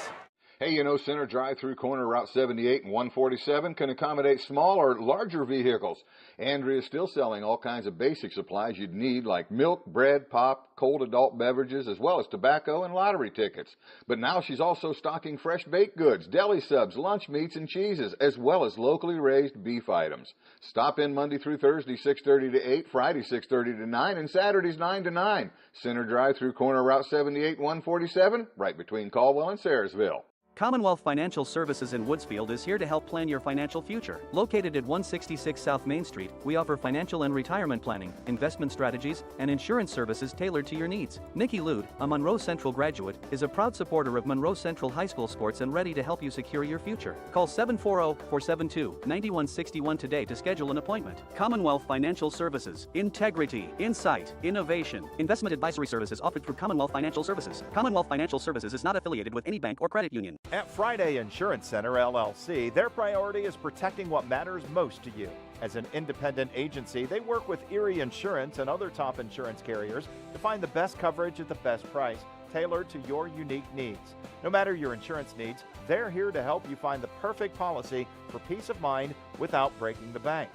Hey, Center drive-through corner Route 78 and 147 can accommodate small or larger vehicles. Andrea is still selling all kinds of basic supplies you'd need like milk, bread, pop, cold adult beverages, as well as tobacco and lottery tickets. But now she's also stocking fresh baked goods, deli subs, lunch meats, and cheeses, as well as locally raised beef items. Stop in Monday through Thursday, 6:30 to 8, Friday, 6:30 to 9, and Saturdays, 9 to 9. Center drive-through corner Route 78 and 147, right between Caldwell and Sayersville. Commonwealth Financial Services in Woodsfield is here to help plan your financial future. Located at 166 South Main Street, we offer financial and retirement planning, investment strategies, and insurance services tailored to your needs. Nikki Lude, a Monroe Central graduate, is a proud supporter of Monroe Central High School sports and ready to help you secure your future. Call 740-472-9161 today to schedule an appointment. Commonwealth Financial Services. Integrity, insight, innovation. Investment advisory services offered through Commonwealth Financial Services. Commonwealth Financial Services is not affiliated with any bank or credit union. At Friday Insurance Center, LLC, their priority is protecting what matters most to you. As an independent agency, they work with Erie Insurance and other top insurance carriers to find the best coverage at the best price, tailored to your unique needs. No matter your insurance needs, they're here to help you find the perfect policy for peace of mind without breaking the bank.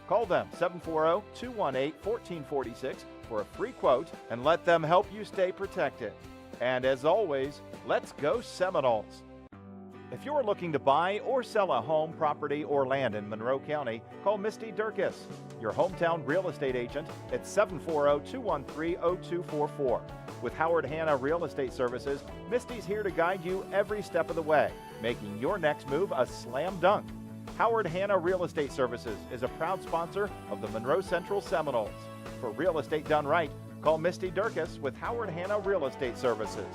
Call them 740-218-1446 for a free quote and let them help you stay protected. And as always, let's go Seminoles! If you're looking to buy or sell a home, property, or land in Monroe County, call Misty Durkis, your hometown real estate agent, at 740-213-0244. With Howard Hanna Real Estate Services, Misty's here to guide you every step of the way, making your next move a slam dunk. Howard Hanna Real Estate Services is a proud sponsor of the Monroe Central Seminoles. For real estate done right, call Misty Durkis with Howard Hanna Real Estate Services.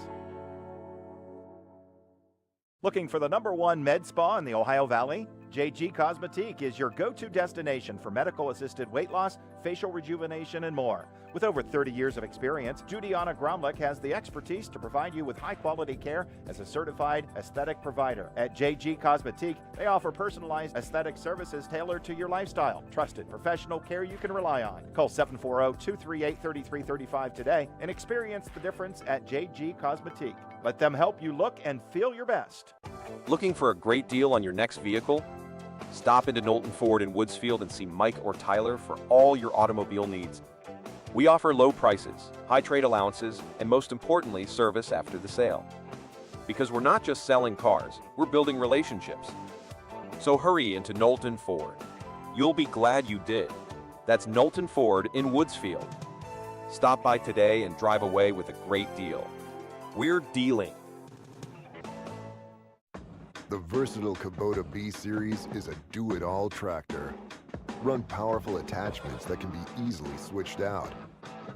Looking for the #1 med spa in the Ohio Valley? JG Cosmetique is your go-to destination for medical-assisted weight loss, facial rejuvenation, and more. With over 30 years of experience, Judiana Gromlich has the expertise to provide you with high-quality care as a certified aesthetic provider. At JG Cosmetique, they offer personalized aesthetic services tailored to your lifestyle. Trusted professional care you can rely on. Call 740-238-3335 today and experience the difference at JG Cosmetique. Let them help you look and feel your best. Looking for a great deal on your next vehicle? Stop into Knowlton Ford in Woodsfield and see Mike or Tyler for all your automobile needs. We offer low prices, high trade allowances, and most importantly, service after the sale. Because we're not just selling cars, we're building relationships. So hurry into Knowlton Ford. You'll be glad you did. That's Knowlton Ford in Woodsfield. Stop by today and drive away with a great deal. We're dealing. The versatile Kubota B Series is a do-it-all tractor. Run powerful attachments that can be easily switched out.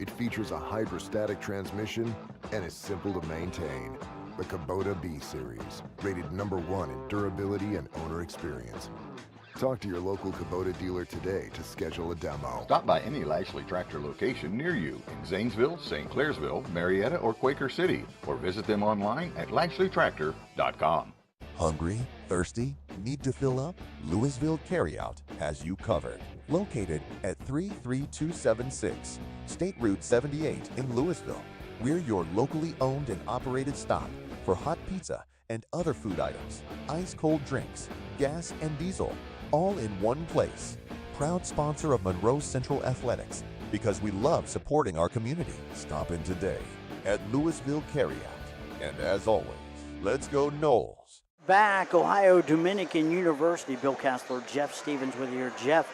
It features a hydrostatic transmission and is simple to maintain. The Kubota B Series, rated #1 in durability and owner experience. Talk to your local Kubota dealer today to schedule a demo. Stop by any Lashley Tractor location near you in Zanesville, St. Clairsville, Marietta, or Quaker City, or visit them online at LashleyTractor.com. Hungry? Thirsty? Need to fill up? Louisville Carryout has you covered. Located at 33276 State Route 78 in Louisville. We're your locally owned and operated stop for hot pizza and other food items, ice-cold drinks, gas and diesel, all in one place. Proud sponsor of Monroe Central Athletics because we love supporting our community. Stop in today at Louisville Carryout. And as always, let's go Noles. Back, Ohio Dominican University. Bill Cassler, Jeff Stevens with you here. Jeff,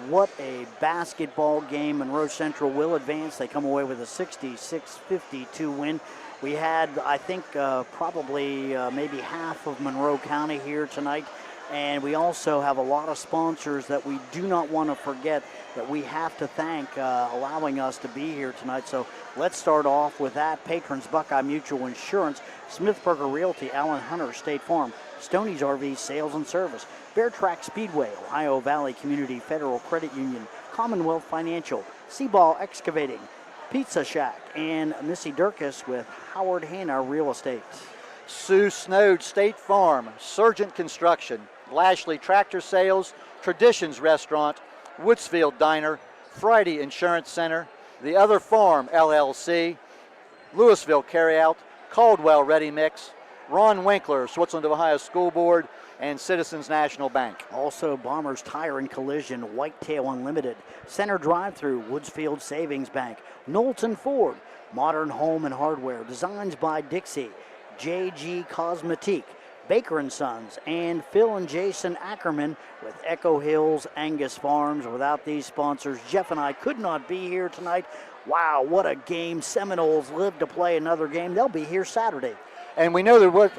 what a basketball game. Monroe Central will advance. They come away with a 66-52 win. We had, I think, probably maybe half of Monroe County here tonight. And we also have a lot of sponsors that we do not want to forget that we have to thank allowing us to be here tonight. So let's start off with that. Patrons, Buckeye Mutual Insurance, Smithburger Realty, Allen Hunter State Farm, Stoney's RV Sales and Service, Bear Track Speedway, Ohio Valley Community Federal Credit Union, Commonwealth Financial, Seaball Excavating, Pizza Shack, and Missy Durkis with Howard Hanna Real Estate. Sue Snowed State Farm, Surgent Construction, Lashley Tractor Sales, Traditions Restaurant, Woodsfield Diner, Friday Insurance Center, The Other Farm LLC, Louisville Carryout, Caldwell Ready Mix, Ron Winkler, Switzerland of Ohio School Board, and Citizens National Bank. Also, Bombers Tire and Collision, Whitetail Unlimited, Center Drive-Thru, Woodsfield Savings Bank, Knowlton Ford, Modern Home and Hardware, Designs by Dixie, JG Cosmetique, Baker & Sons, and Phil and Jason Ackerman with Echo Hills Angus Farms. Without these sponsors, Jeff and I could not be here tonight. Wow, what a game. Seminoles live to play another game. They'll be here Saturday. And we know there was,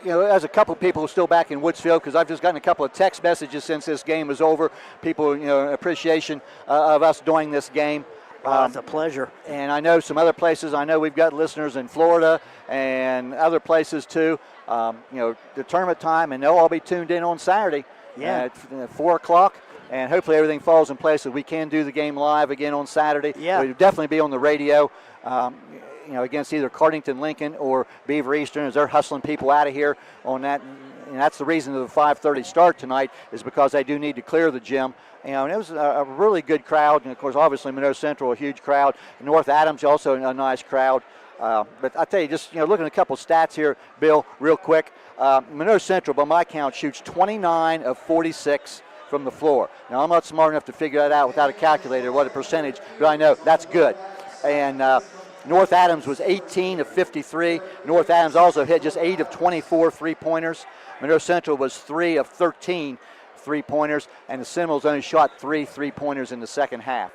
as a couple of people still back in Woodsfield, because I've just gotten a couple of text messages since this game was over. People, appreciation of us doing this game. It's a pleasure. And I know some other places. I know we've got listeners in Florida and other places too. The tournament time, and they'll all be tuned in on Saturday at 4 o'clock. And hopefully everything falls in place so we can do the game live again on Saturday. Yeah. We'll definitely be on the radio, against either Cardington Lincoln or Beaver Eastern as they're hustling people out of here on that. And that's the reason of the 5:30 start tonight, is because they do need to clear the gym. And it was a really good crowd. And, of course, obviously Monroe Central, a huge crowd. North Adams, also a nice crowd. But I tell you, just looking at a couple stats here, Bill, real quick. Monroe Central, by my count, shoots 29 of 46 from the floor. Now, I'm not smart enough to figure that out without a calculator, what a percentage, but I know that's good. And North Adams was 18 of 53. North Adams also hit just 8 of 24 three-pointers. Monroe Central was 3 of 13 three-pointers, and the Seminoles only shot 3 three-pointers in the second half.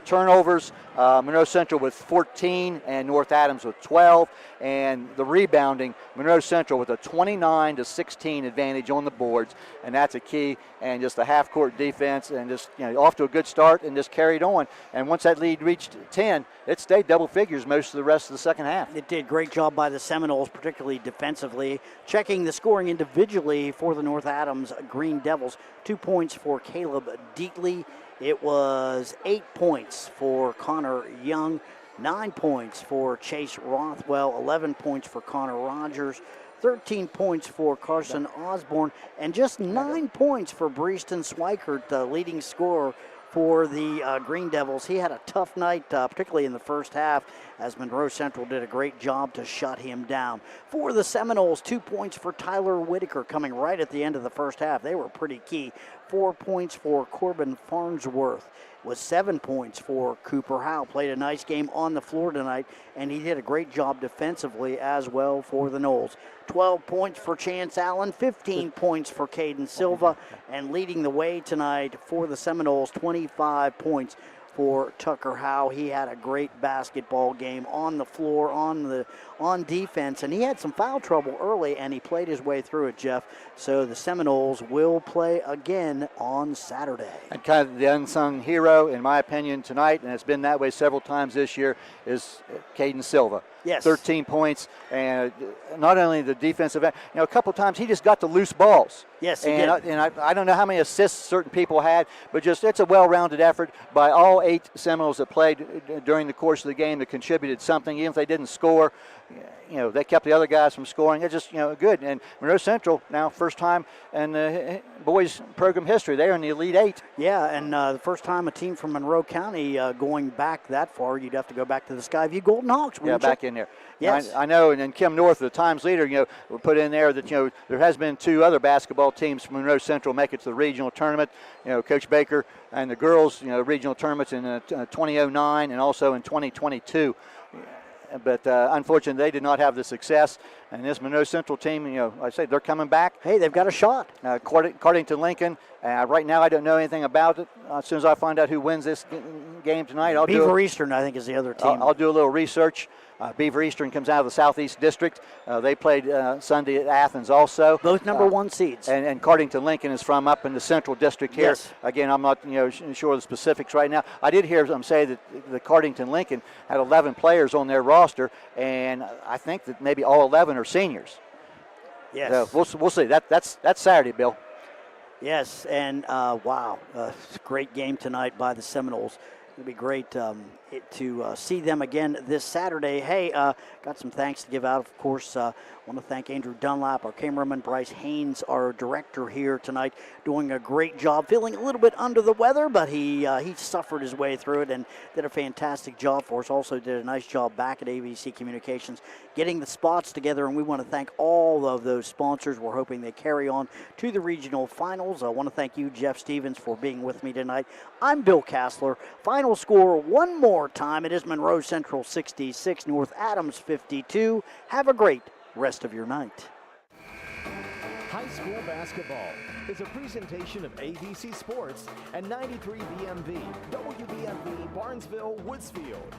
Turnovers, Monroe Central with 14 and North Adams with 12. And the rebounding, Monroe Central with a 29-16 advantage on the boards, and that's a key. And just the half-court defense, and just off to a good start, and just carried on. And once that lead reached 10, it stayed double figures most of the rest of the second half. It did. Great job by the Seminoles, particularly defensively. Checking the scoring individually for the North Adams Green Devils. 2 points for Caleb Deatley. It was 8 points for Connor Young, 9 points for Chase Rothwell, 11 points for Connor Rogers, 13 points for Carson Osborne, and just 9 points for Breeston Swikert, the leading scorer for the Green Devils. He had a tough night, particularly in the first half, as Monroe Central did a great job to shut him down. For the Seminoles, 2 points for Tyler Whitaker coming right at the end of the first half. They were pretty key. 4 points for Corbin Farnsworth. Was 7 points for Cooper Howe. Played a nice game on the floor tonight, and he did a great job defensively as well for the Noles. 12 points for Chance Allen, 15 points for Caden Silva, and leading the way tonight for the Seminoles, 25 points for Tucker Howe. He had a great basketball game on the floor, on defense, and he had some foul trouble early, and he played his way through it, Jeff. So the Seminoles will play again on Saturday. And kind of the unsung hero, in my opinion, tonight, and it's been that way several times this year, is Caden Silva. Yes. 13 points, and not only the defensive end, a couple times he just got the loose balls. Yes, he and did. I don't know how many assists certain people had, but just it's a well-rounded effort by all 8 Seminoles that played during the course of the game that contributed something, even if they didn't score. They kept the other guys from scoring. It's just, good. And Monroe Central now first time in the boys program history. They're in the Elite 8. Yeah, and the first time a team from Monroe County going back that far, you'd have to go back to the Skyview Golden Hawks. Yeah, back in there. Yes. I know, and then Kim North, the Times leader, we put in there that, there has been 2 other basketball teams from Monroe Central make it to the regional tournament. Coach Baker and the girls, regional tournaments in 2009 and also in 2022. But unfortunately, they did not have the success. And this Monroe Central team, I say they're coming back. Hey, they've got a shot. Cardington Lincoln. Right now, I don't know anything about it. As soon as I find out who wins this game tonight, Beaver Eastern, I think, is the other team. I'll do a little research. Beaver Eastern comes out of the Southeast District. They played Sunday at Athens also. Both number 1 seeds. And Cardington Lincoln is from up in the Central District here. Yes. Again, I'm not sure of the specifics right now. I did hear them say that the Cardington Lincoln had 11 players on their roster, and I think that maybe all 11 are seniors. Yes. We'll see. That's Saturday, Bill. Yes, and wow, it's a great game tonight by the Seminoles. It'll be great to see them again this Saturday. Hey, got some thanks to give out, of course. Want to thank Andrew Dunlap, our cameraman, Bryce Haynes, our director here tonight, doing a great job. Feeling a little bit under the weather, but he suffered his way through it and did a fantastic job for us. Also did a nice job back at AVC Communications, getting the spots together, and we want to thank all of those sponsors. We're hoping they carry on to the regional finals. I want to thank you, Jeff Stevens, for being with me tonight. I'm Bill Cassler. Final score one more time. It is Monroe Central 66, North Adams 52. Have a great rest of your night. High school basketball is a presentation of AVC Sports and 93 BMV, WBNV, Barnesville, Woodsfield.